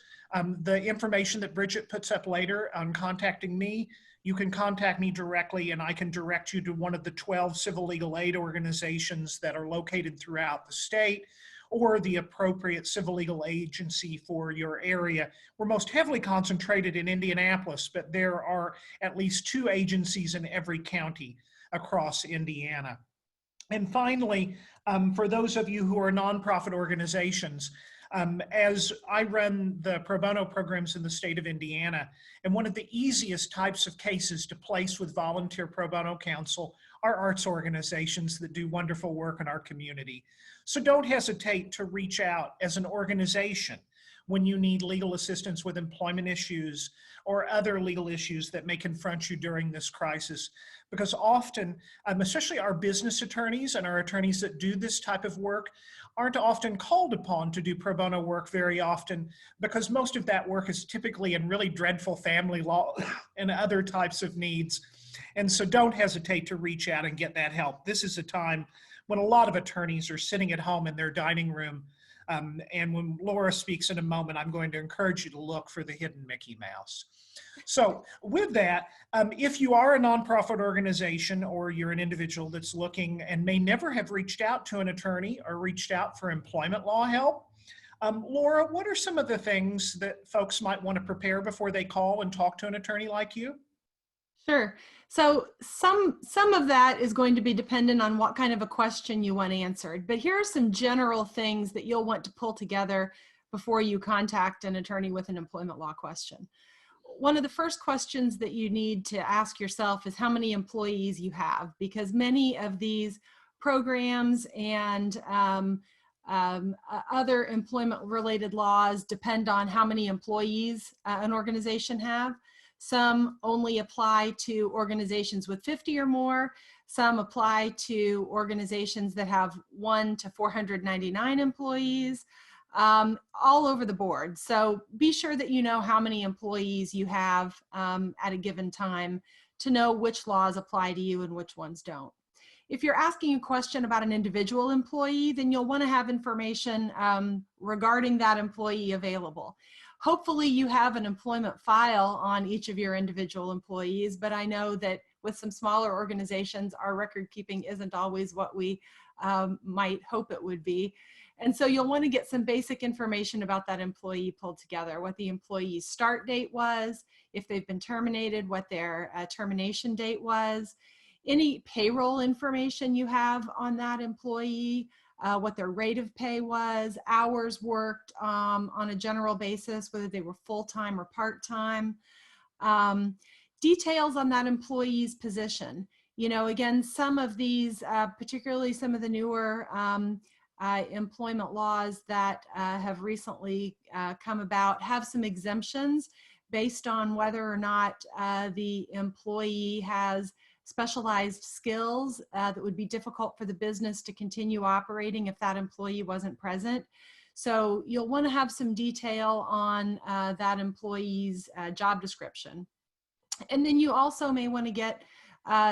the information that Bridget puts up later on contacting me, you can contact me directly and I can direct you to one of the 12 civil legal aid organizations that are located throughout the state, or the appropriate civil legal agency for your area. We're most heavily concentrated in Indianapolis, but there are at least 2 agencies in every county across Indiana. And finally, for those of you who are nonprofit organizations, as I run the pro bono programs in the state of Indiana, and one of the easiest types of cases to place with volunteer pro bono counsel are arts organizations that do wonderful work in our community. So don't hesitate to reach out as an organization when you need legal assistance with employment issues or other legal issues that may confront you during this crisis. Because often, especially our business attorneys and our attorneys that do this type of work, aren't often called upon to do pro bono work very often, because most of that work is typically in really dreadful family law and other types of needs. And so don't hesitate to reach out and get that help. This is a time when a lot of attorneys are sitting at home in their dining room. And when Laura speaks in a moment, I'm going to encourage you to look for the hidden Mickey Mouse. So with that, if you are a nonprofit organization or you're an individual that's looking and may never have reached out to an attorney or reached out for employment law help, Laura, what are some of the things that folks might want to prepare before they call and talk to an attorney like you? Sure. So some of that is going to be dependent on what kind of a question you want answered. But here are some general things that you'll want to pull together before you contact an attorney with an employment law question. one of the first questions that you need to ask yourself is how many employees you have, because many of these programs and other employment-related laws depend on how many employees an organization have. Some only apply to organizations with 50 or more. Some apply to organizations that have 1 to 499 employees, all over the board. So be sure that you know how many employees you have at a given time to know which laws apply to you and which ones don't. If you're asking a question about an individual employee, then you'll want to have information regarding that employee available. Hopefully you have an employment file on each of your individual employees, but I know that with some smaller organizations, our record keeping isn't always what we might hope it would be. And so you'll want to get some basic information about that employee pulled together, what the employee's start date was, if they've been terminated, what their termination date was, any payroll information you have on that employee, what their rate of pay was, hours worked on a general basis, whether they were full-time or part-time, details on that employee's position. You know, again, some of these, particularly some of the newer employment laws that have recently come about have some exemptions based on whether or not the employee has specialized skills that would be difficult for the business to continue operating if that employee wasn't present. So you'll want to have some detail on that employee's job description. And then you also may want to get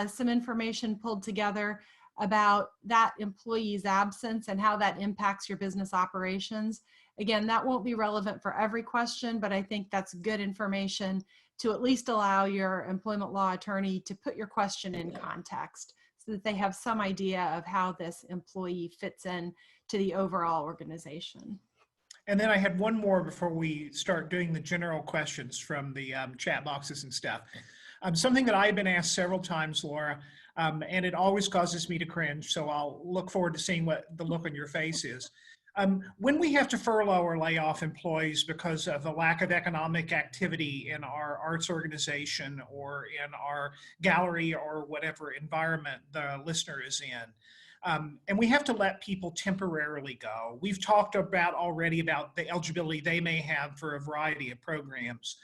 some information pulled together about that employee's absence and how that impacts your business operations. Again, that won't be relevant for every question, but I think that's good information to at least allow your employment law attorney to put your question in context so that they have some idea of how this employee fits in to the overall organization. And then I had one more before we start doing the general questions from the chat boxes and stuff. Something that I've been asked several times, Laura, and it always causes me to cringe, so I'll look forward to seeing what the look on your face is. When we have to furlough or lay off employees because of the lack of economic activity in our arts organization or in our gallery or whatever environment the listener is in, and we have to let people temporarily go. We've talked already about the eligibility they may have for a variety of programs.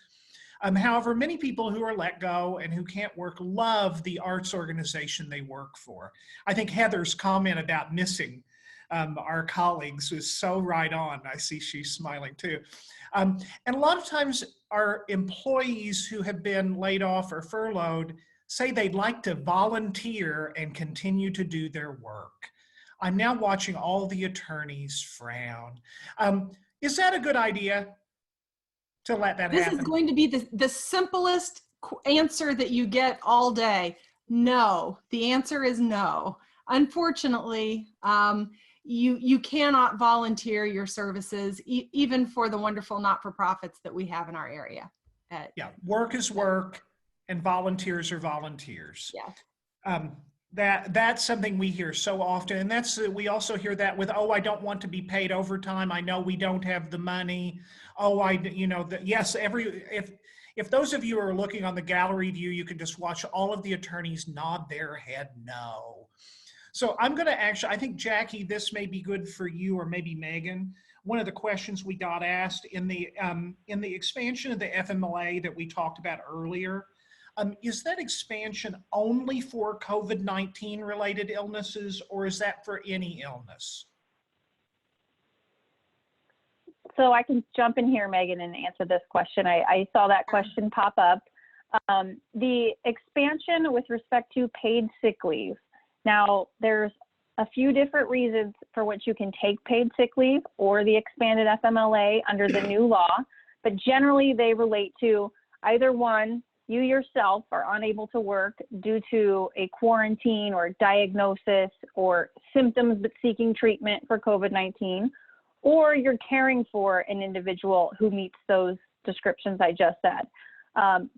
However, many people who are let go and who can't work love the arts organization they work for. I think Heather's comment about missing our colleagues was so right on. I see she's smiling too. And a lot of times our employees who have been laid off or furloughed say they'd like to volunteer and continue to do their work. I'm now watching all the attorneys frown. Is that a good idea to let that happen? This is going to be the simplest answer that you get all day. No, the answer is no. Unfortunately, you cannot volunteer your services, even for the wonderful not-for-profits that we have in our area. Yeah, work is work and volunteers are volunteers. Yeah. That's something we hear so often. And we also hear that with, oh, I don't want to be paid overtime. I know we don't have the money. Oh, yes, if those of you are looking on the gallery view, you can just watch all of the attorneys nod their head no. So I'm going to I think, Jackie, this may be good for you or maybe Megan. One of the questions we got asked in the expansion of the FMLA that we talked about earlier, is that expansion only for COVID-19 related illnesses, or is that for any illness? So I can jump in here, Megan, and answer this question. I saw that question pop up. The expansion with respect to paid sick leave. Now, there's a few different reasons for which you can take paid sick leave or the expanded FMLA under the new law, but generally they relate to either one, you yourself are unable to work due to a quarantine or diagnosis or symptoms but seeking treatment for COVID-19, or you're caring for an individual who meets those descriptions I just said.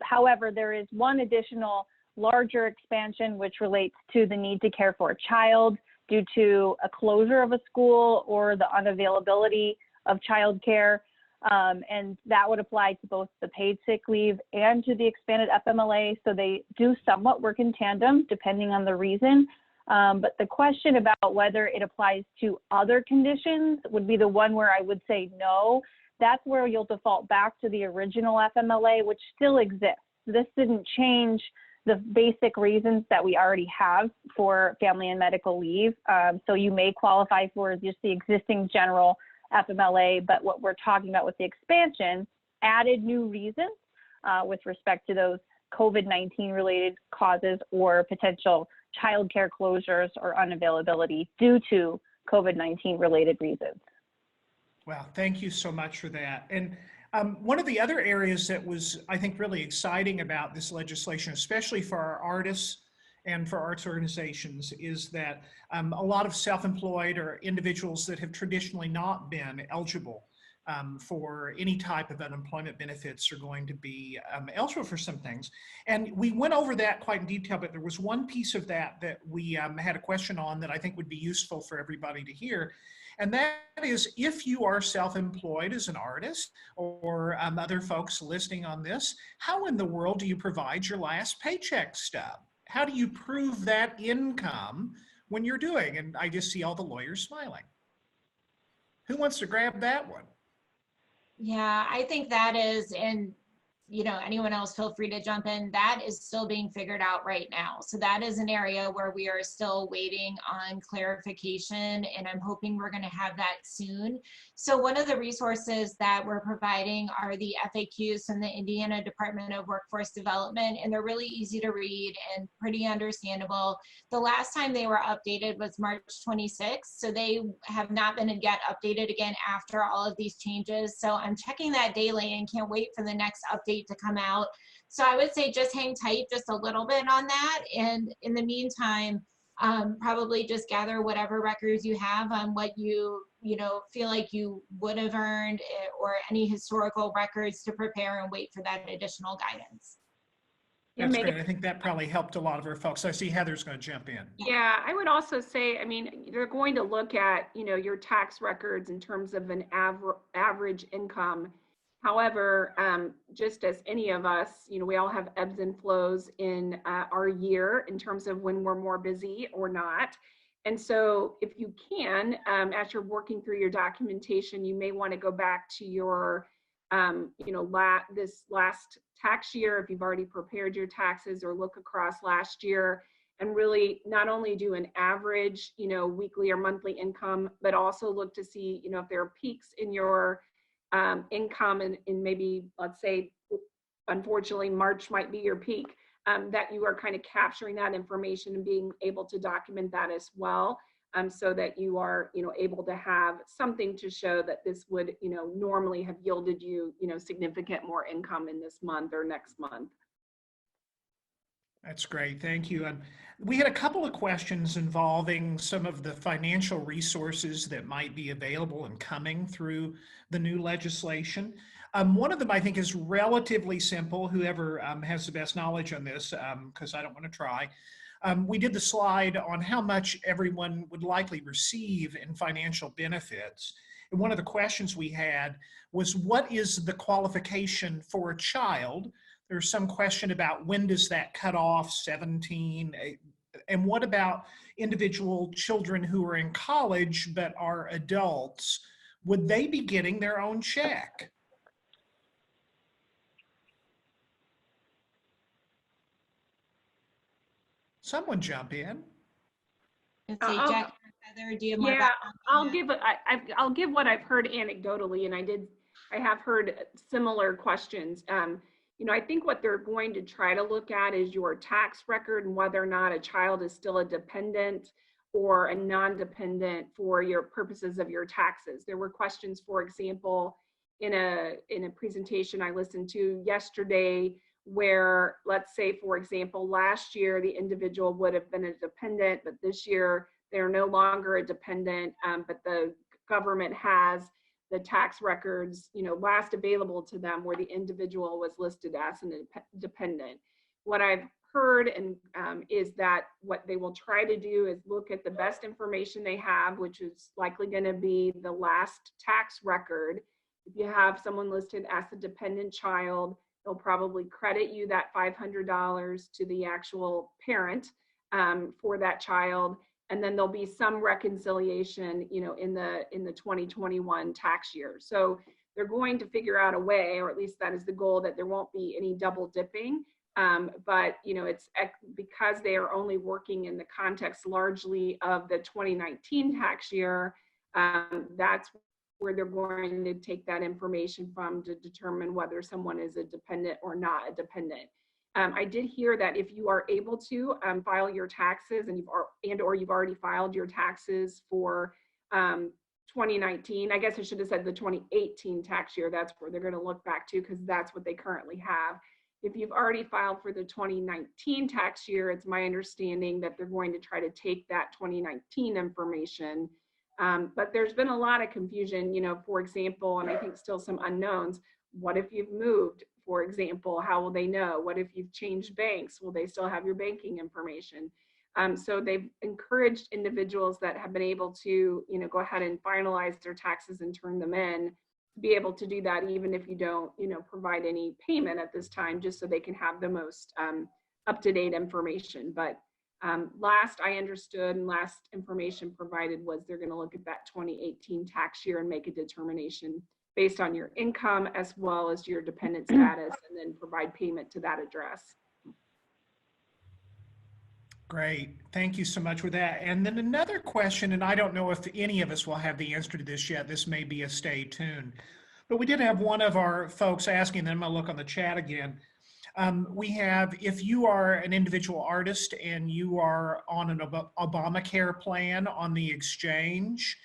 However, there is one additional larger expansion which relates to the need to care for a child due to a closure of a school or the unavailability of childcare. And that would apply to both the paid sick leave and to the expanded FMLA. So they do somewhat work in tandem depending on the reason. But the question about whether it applies to other conditions would be the one where I would say no. That's where you'll default back to the original FMLA, which still exists. This didn't change the basic reasons that we already have for family and medical leave. So you may qualify for just the existing general FMLA, but what we're talking about with the expansion added new reasons with respect to those COVID-19 related causes or potential childcare closures or unavailability due to COVID-19 related reasons. Well, thank you so much for that. And one of the other areas that was, I think, really exciting about this legislation, especially for our artists and for arts organizations, is that a lot of self-employed or individuals that have traditionally not been eligible for any type of unemployment benefits are going to be eligible for some things. And we went over that quite in detail, but there was one piece of that that we had a question on that I think would be useful for everybody to hear. And that is, if you are self-employed as an artist or other folks listening on this, how in the world do you provide your last paycheck stub? How do you prove that income when you're doing? And I just see all the lawyers smiling. Who wants to grab that one? Yeah, I think that is, and you know, anyone else feel free to jump in. That is still being figured out right now. So that is an area where we are still waiting on clarification, and I'm hoping we're going to have that soon. So one of the resources that we're providing are the FAQs from the Indiana Department of Workforce Development, and they're really easy to read and pretty understandable. The last time they were updated was March 26th, so they have not been yet updated again after all of these changes. So I'm checking that daily and can't wait for the next update to come out. So I would say just hang tight just a little bit on that. And in the meantime, probably just gather whatever records you have on what you feel like you would have earned, or any historical records to prepare and wait for that additional guidance. That's great. I think that probably helped a lot of our folks. I see Heather's going to jump in. Yeah, I would also say, I mean, they're going to look at, your tax records in terms of an average income. However, just as any of us, we all have ebbs and flows in our year in terms of when we're more busy or not. And so if you can, as you're working through your documentation, you may want to go back to your, this last tax year, if you've already prepared your taxes, or look across last year and really not only do an average, weekly or monthly income, but also look to see, if there are peaks in your income, and maybe, let's say, unfortunately, March might be your peak, that you are kind of capturing that information and being able to document that as well, so that you are, able to have something to show that this would, normally have yielded you, significant more income in this month or next month. That's great. Thank you. And we had a couple of questions involving some of the financial resources that might be available and coming through the new legislation. One of them, I think, is relatively simple. Whoever has the best knowledge on this, because I don't want to try. We did the slide on how much everyone would likely receive in financial benefits. And one of the questions we had was, what is the qualification for a child? There's some question about when does that cut off, 17, and what about individual children who are in college but are adults? Would they be getting their own check? Someone jump in. Let's say Jack or Heather, do you have more? Yeah, I'll give what I've heard anecdotally, and I have heard similar questions. I think what they're going to try to look at is your tax record and whether or not a child is still a dependent or a non-dependent for your purposes of your taxes. There were questions, for example, in a presentation I listened to yesterday, where, let's say, for example, last year the individual would have been a dependent, but this year they're no longer a dependent, but the government has the tax records, last available to them where the individual was listed as a dependent. What I've heard is that what they will try to do is look at the best information they have, which is likely going to be the last tax record, If you have someone listed as a dependent child, they'll probably credit you that $500 to the actual parent for that child. And then there'll be some reconciliation, you know, in the 2021 tax year. So they're going to figure out a way, or at least that is the goal, that there won't be any double dipping. But, you know, it's because they are only working in the context largely of the 2019 tax year, that's where they're going to take that information from to determine whether someone is a dependent or not a dependent. I did hear that if you are able to file your taxes and you've already filed your taxes for 2019, I guess I should have said the 2018 tax year, that's where they're going to look back to, because that's what they currently have. If you've already filed for the 2019 tax year, it's my understanding that they're going to try to take that 2019 information. But there's been a lot of confusion, you know, for example, and I think still some unknowns. What if you've moved, for example? How will they know? What if you've changed banks? Will they still have your banking information? So they've encouraged individuals that have been able to, you know, go ahead and finalize their taxes and turn them in, to be able to do that even if you don't, you know, provide any payment at this time, just so they can have the most up-to-date information. But last I understood and last information provided was they're going to look at that 2018 tax year and make a determination based on your income as well as your dependent status, and then provide payment to that address. Great. Thank you so much for that. And then another question, and I don't know if any of us will have the answer to this yet. This may be a stay tuned. But we did have one of our folks asking, and then I'm going to look on the chat again. We have, if you are an individual artist and you are on an Obamacare plan on the exchange,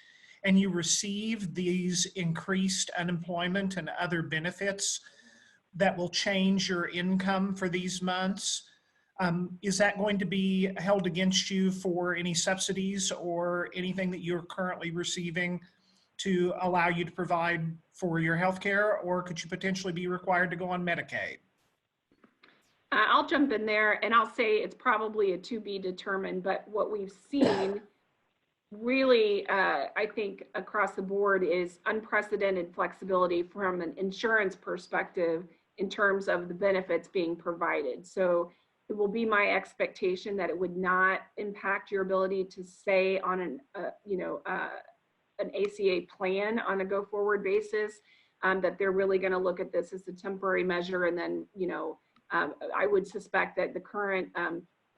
and you receive these increased unemployment and other benefits that will change your income for these months, is that going to be held against you for any subsidies or anything that you're currently receiving to allow you to provide for your health care, or could you potentially be required to go on Medicaid? I'll jump in there and I'll say it's probably a to be determined, but what we've seen really, I think across the board, is unprecedented flexibility from an insurance perspective in terms of the benefits being provided. So it will be my expectation that it would not impact your ability to stay on an ACA plan on a go forward basis, that they're really going to look at this as a temporary measure. And then, you know, I would suspect that the current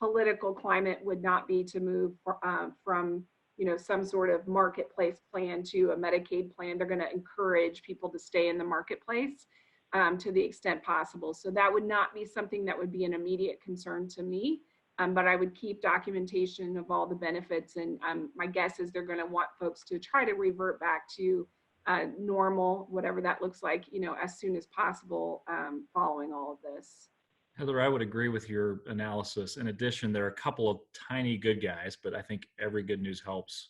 political climate would not be to move from, you know, some sort of marketplace plan to a Medicaid plan. They're going to encourage people to stay in the marketplace to the extent possible. So that would not be something that would be an immediate concern to me, but I would keep documentation of all the benefits. And my guess is they're going to want folks to try to revert back to normal, whatever that looks like, you know, as soon as possible following all of this. Heather, I would agree with your analysis. In addition, there are a couple of tiny good guys, but I think every good news helps.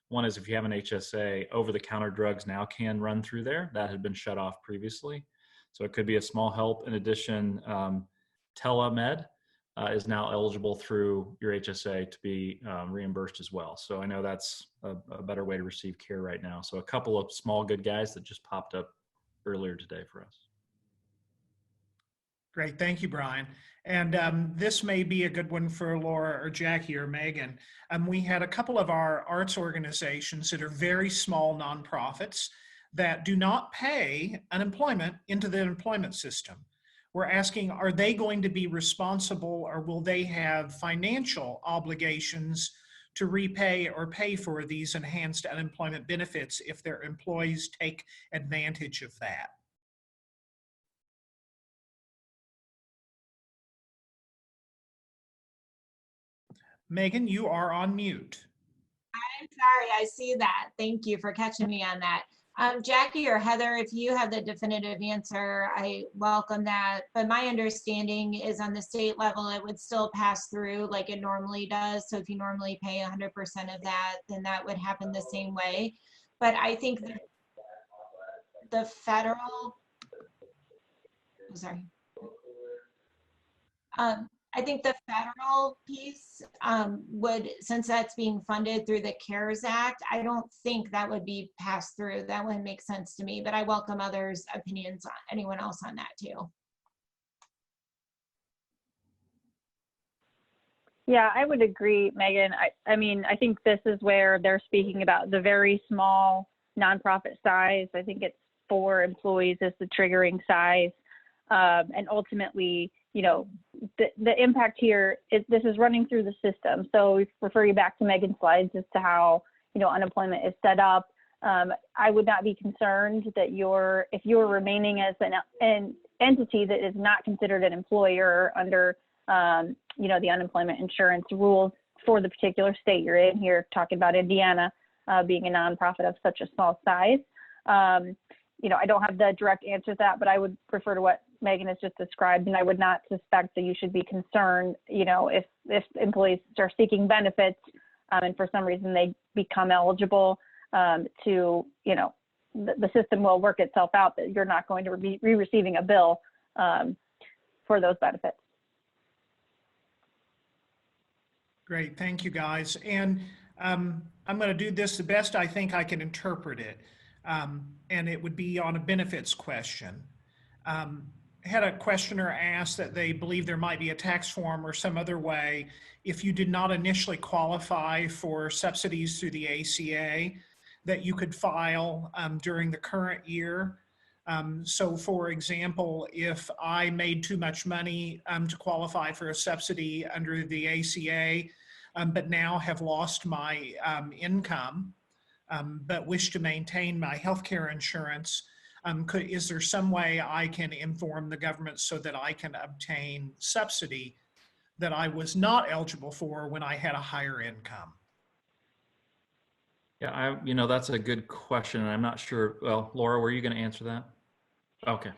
One is if you have an HSA, over-the-counter drugs now can run through there. That had been shut off previously. So it could be a small help. In addition, telemed is now eligible through your HSA to be reimbursed as well. So I know that's a better way to receive care right now. So a couple of small good guys that just popped up earlier today for us. Great, thank you, Bryan. And this may be a good one for Laura or Jackie or Megan. We had a couple of our arts organizations that are very small nonprofits that do not pay unemployment into the employment system. We're asking, are they going to be responsible, or will they have financial obligations to repay or pay for these enhanced unemployment benefits if their employees take advantage of that? Megan, you are on mute. I'm sorry, I see that. Thank you for catching me on that. Jackie or Heather, if you have the definitive answer, I welcome that. But my understanding is on the state level, it would still pass through like it normally does. So if you normally pay 100% of that, then that would happen the same way. But I think the federal, sorry. I think the federal piece would, since that's being funded through the CARES Act, I don't think that would be passed through. That wouldn't make sense to me, but I welcome others' opinions on anyone else on that too. Yeah, I would agree, Megan. I mean, I think this is where they're speaking about the very small nonprofit size. I think it's 4 employees is the triggering size. And ultimately, you know, the impact here is this is running through the system. So refer you back to Megan's slides as to how, you know, unemployment is set up. I would not be concerned that if you're remaining as an entity that is not considered an employer under, you know, the unemployment insurance rules for the particular state you're in here, talking about Indiana being a nonprofit of such a small size. You know, I don't have the direct answer to that, but I would refer to what Megan has just described, and I would not suspect that you should be concerned, you know, if employees are seeking benefits and for some reason they become eligible to, you know, the system will work itself out that you're not going to be receiving a bill for those benefits. Great, thank you guys. And I'm going to do this the best I think I can interpret it. And it would be on a benefits question. Had a questioner ask that they believe there might be a tax form or some other way if you did not initially qualify for subsidies through the ACA that you could file during the current year. So for example, if I made too much money to qualify for a subsidy under the ACA, but now have lost my income, but wish to maintain my healthcare insurance, is there some way I can inform the government so that I can obtain subsidy that I was not eligible for when I had a higher income? Yeah, you know, that's a good question, and I'm not sure. Well, Laura, were you going to answer that? Okay.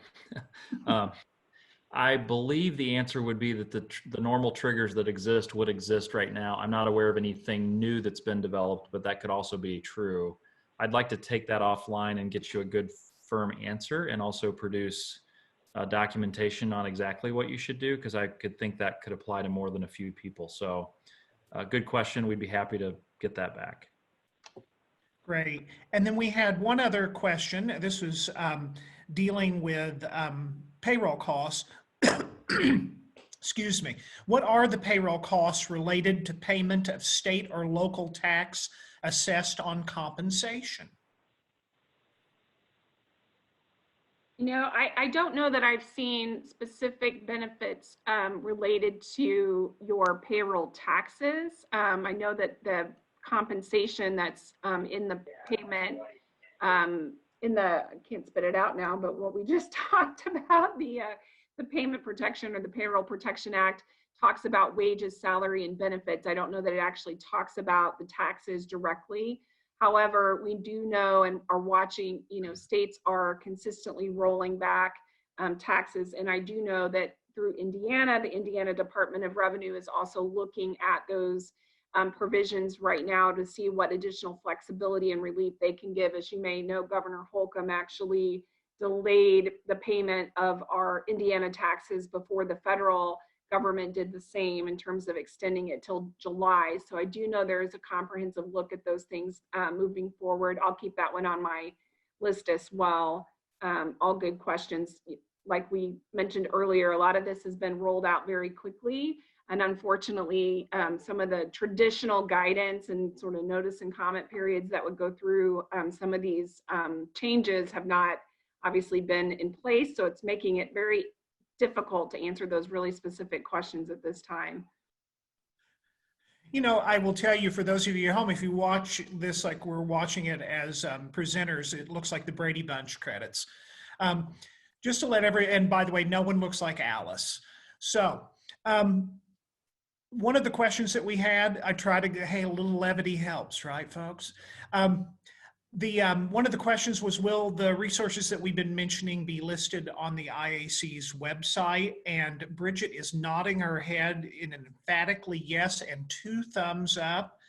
I believe the answer would be that the normal triggers that exist would exist right now. I'm not aware of anything new that's been developed, but that could also be true. I'd like to take that offline and get you a good firm answer and also produce documentation on exactly what you should do, because I could think that could apply to more than a few people. So good question. We'd be happy to get that back. Great. And then we had one other question. This was dealing with payroll costs. Excuse me. What are the payroll costs related to payment of state or local tax assessed on compensation? You know, I don't know that I've seen specific benefits related to your payroll taxes. I know that the compensation that's in the payment, I can't spit it out now, but what we just talked about, the Payment Protection or the Payroll Protection Act talks about wages, salary, and benefits. I don't know that it actually talks about the taxes directly. However, we do know and are watching, you know, states are consistently rolling back taxes. And I do know that through Indiana, the Indiana Department of Revenue is also looking at those provisions right now to see what additional flexibility and relief they can give. As you may know, Governor Holcomb actually delayed the payment of our Indiana taxes before the federal government did the same in terms of extending it till July. So I do know there is a comprehensive look at those things moving forward. I'll keep that one on my list as well. All good questions. Like we mentioned earlier, a lot of this has been rolled out very quickly. And unfortunately, some of the traditional guidance and sort of notice and comment periods that would go through some of these changes have not obviously been in place. So it's making it very difficult to answer those really specific questions at this time. You know, I will tell you, for those of you at home, if you watch this like we're watching it as presenters, it looks like the Brady Bunch credits. Just to let and by the way, no one looks like Alice. So one of the questions that we had, I try to, hey, a little levity helps, right, folks? One of the questions was, will the resources that we've been mentioning be listed on the IAC's website? And Bridget is nodding her head in an emphatically yes and 2 thumbs up.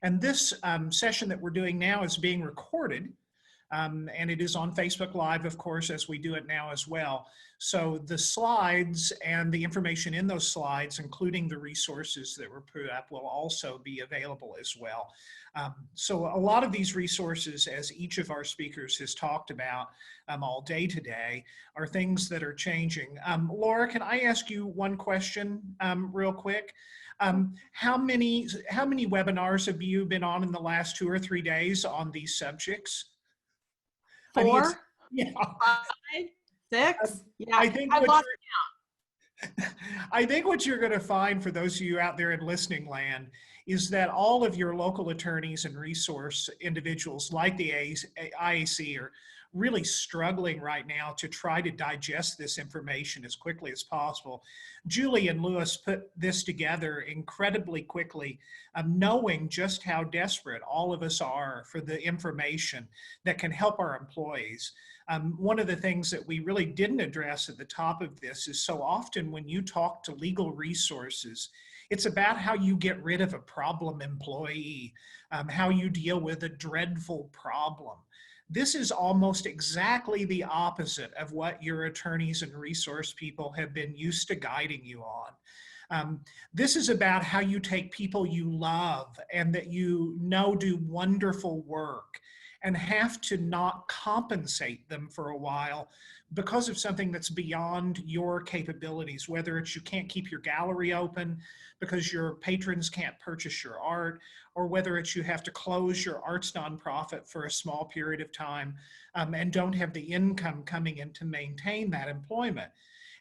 And this session that we're doing now is being recorded. And it is on Facebook Live, of course, as we do it now as well. So the slides and the information in those slides, including the resources that were put up, will also be available as well. So a lot of these resources, as each of our speakers has talked about all day today, are things that are changing. Laura, can I ask you one question real quick? How many webinars have you been on in the last 2 or 3 days on these subjects? 4, yeah. 5, 6. Yeah, I think I've lost count. I think what you're going to find, for those of you out there in listening land, is that all of your local attorneys and resource individuals like the IAC are really struggling right now to try to digest this information as quickly as possible. Julie and Lewis put this together incredibly quickly, knowing just how desperate all of us are for the information that can help our employees. One of the things that we really didn't address at the top of this is, so often when you talk to legal resources, it's about how you get rid of a problem employee, how you deal with a dreadful problem. This is almost exactly the opposite of what your attorneys and resource people have been used to guiding you on. This is about how you take people you love and that you know do wonderful work and have to not compensate them for a while because of something that's beyond your capabilities, whether it's you can't keep your gallery open because your patrons can't purchase your art, or whether it's you have to close your arts nonprofit for a small period of time and don't have the income coming in to maintain that employment.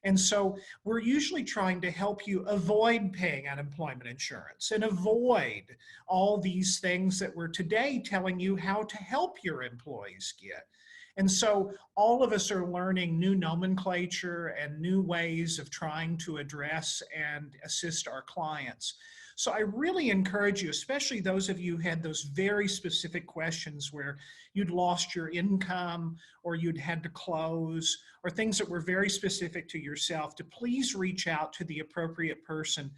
And so we're usually trying to help you avoid paying unemployment insurance and avoid all these things that we're today telling you how to help your employees get. And so all of us are learning new nomenclature and new ways of trying to address and assist our clients. So I really encourage you, especially those of you who had those very specific questions where you'd lost your income or you'd had to close, or things that were very specific to yourself, to please reach out to the appropriate person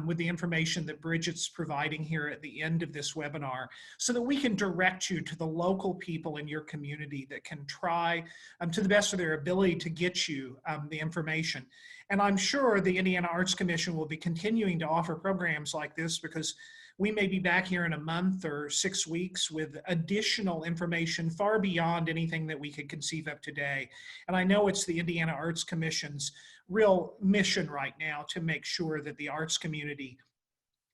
with the information that Bridget's providing here at the end of this webinar, so that we can direct you to the local people in your community that can try to the best of their ability to get you the information. And I'm sure the Indiana Arts Commission will be continuing to offer programs like this, because we may be back here in a month or 6 weeks with additional information far beyond anything that we could conceive of today. And I know it's the Indiana Arts Commission's real mission right now to make sure that the arts community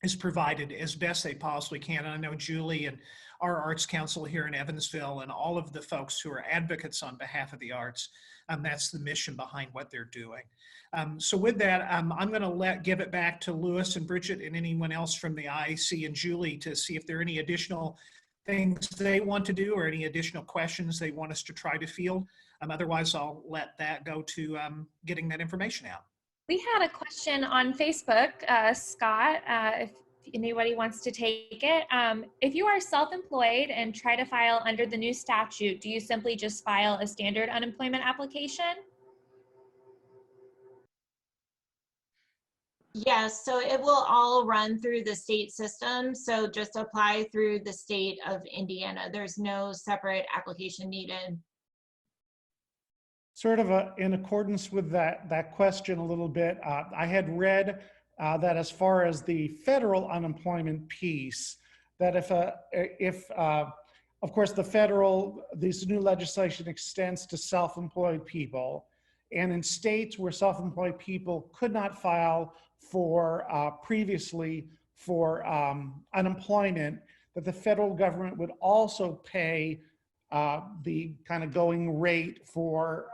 is provided as best they possibly can. And I know Julie and our Arts Council here in Evansville and all of the folks who are advocates on behalf of the arts, that's the mission behind what they're doing. So with that, I'm going to give it back to Lewis and Bridget and anyone else from the IAC and Julie to see if there are any additional things they want to do or any additional questions they want us to try to field. Otherwise, I'll let that go to getting that information out. We had a question on Facebook, Scott, if anybody wants to take it. If you are self-employed and try to file under the new statute, do you simply just file a standard unemployment application? Yes, so it will all run through the state system. So just apply through the state of Indiana. There's no separate application needed. Sort of in accordance with that question a little bit, I had read that as far as the federal unemployment piece, that if of course this new legislation extends to self-employed people, and in states where self-employed people could not file for previously for unemployment, that the federal government would also pay the kind of going rate for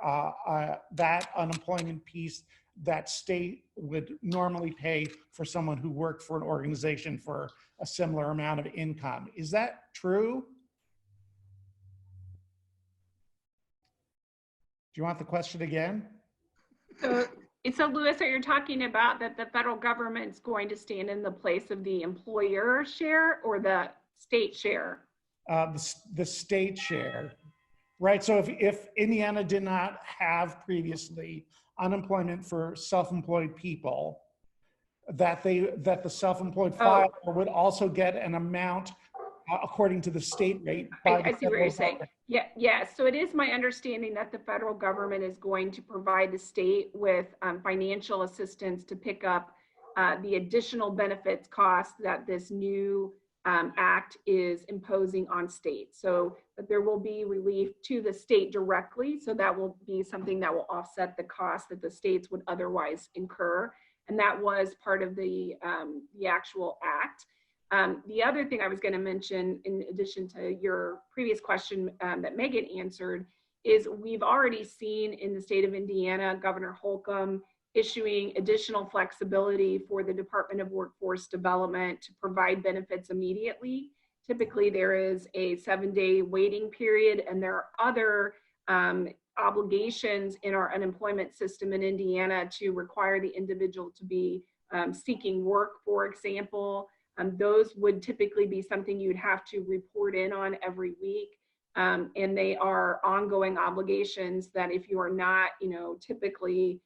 that unemployment piece that state would normally pay for someone who worked for an organization for a similar amount of income. Is that true? Do you want the question again? So Lewis, are you talking about that the federal government's going to stand in the place of the employer share or the state share? The state share, right? So if Indiana did not have previously unemployment for self-employed people, that the self-employed filer would also get an amount according to the state rate. I see what you're saying. Yeah. So it is my understanding that the federal government is going to provide the state with financial assistance to pick up the additional benefits costs that this new act is imposing on states. So there will be relief to the state directly. So that will be something that will offset the cost that the states would otherwise incur. And that was part of the actual act. The other thing I was going to mention, in addition to your previous question that Megan answered, is we've already seen in the state of Indiana, Governor Holcomb issuing additional flexibility for the Department of Workforce Development to provide benefits immediately. Typically, there is a 7-day waiting period, and there are other obligations in our unemployment system in Indiana to require the individual to be seeking work, for example. Those would typically be something you'd have to report in on every week. And they are ongoing obligations that if you are not, typically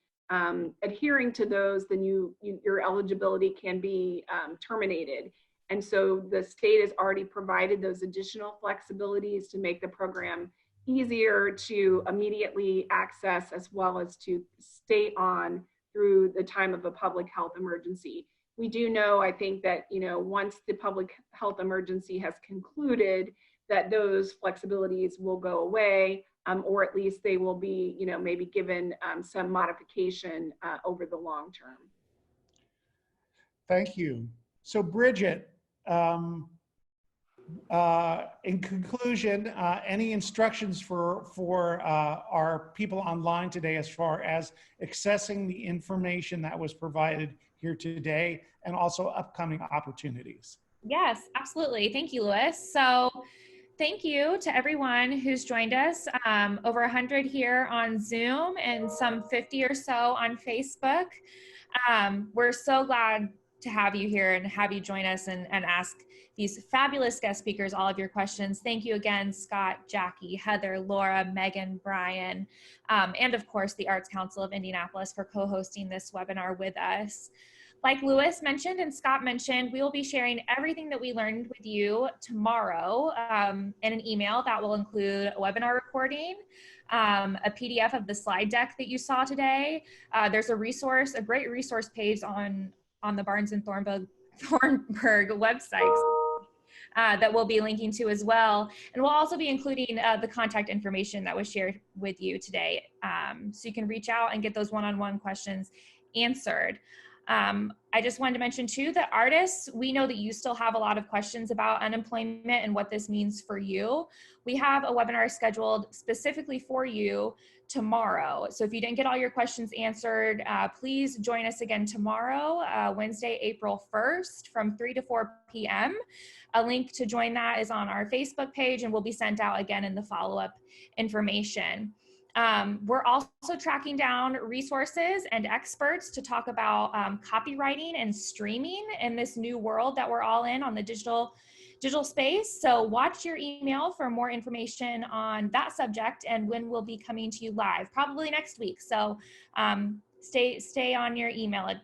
adhering to those, then your eligibility can be terminated. And so the state has already provided those additional flexibilities to make the program easier to immediately access, as well as to stay on through the time of a public health emergency. We do know, I think, that once the public health emergency has concluded, that those flexibilities will go away, or at least they will be, maybe given some modification over the long term. Thank you. So Bridget, in conclusion, any instructions for our people online today as far as accessing the information that was provided here today, and also upcoming opportunities? Yes, absolutely. Thank you, Lewis. So thank you to everyone who's joined us, over 100 here on Zoom and some 50 or so on Facebook. We're so glad to have you here and have you join us and ask these fabulous guest speakers all of your questions. Thank you again, Scott, Jackie, Heather, Laura, Megan, Bryan, and of course the Arts Council of Indianapolis for co-hosting this webinar with us. Like Lewis mentioned and Scott mentioned, we will be sharing everything that we learned with you tomorrow in an email that will include a webinar recording, a PDF of the slide deck that you saw today. There's a great resource page on the Barnes and Thornburg website that we'll be linking to as well. And we'll also be including the contact information that was shared with you today. So you can reach out and get those one-on-one questions answered. I just wanted to mention too that artists, we know that you still have a lot of questions about unemployment and what this means for you. We have a webinar scheduled specifically for you tomorrow. So if you didn't get all your questions answered, please join us again tomorrow, Wednesday, April 1st from 3 to 4 p.m. A link to join that is on our Facebook page and will be sent out again in the follow-up information. We're also tracking down resources and experts to talk about copywriting and streaming in this new world that we're all in on the digital space. So watch your email for more information on that subject and when we'll be coming to you live, probably next week. So stay on your email.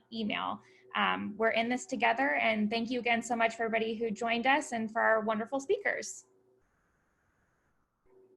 We're in this together, and thank you again so much for everybody who joined us and for our wonderful speakers.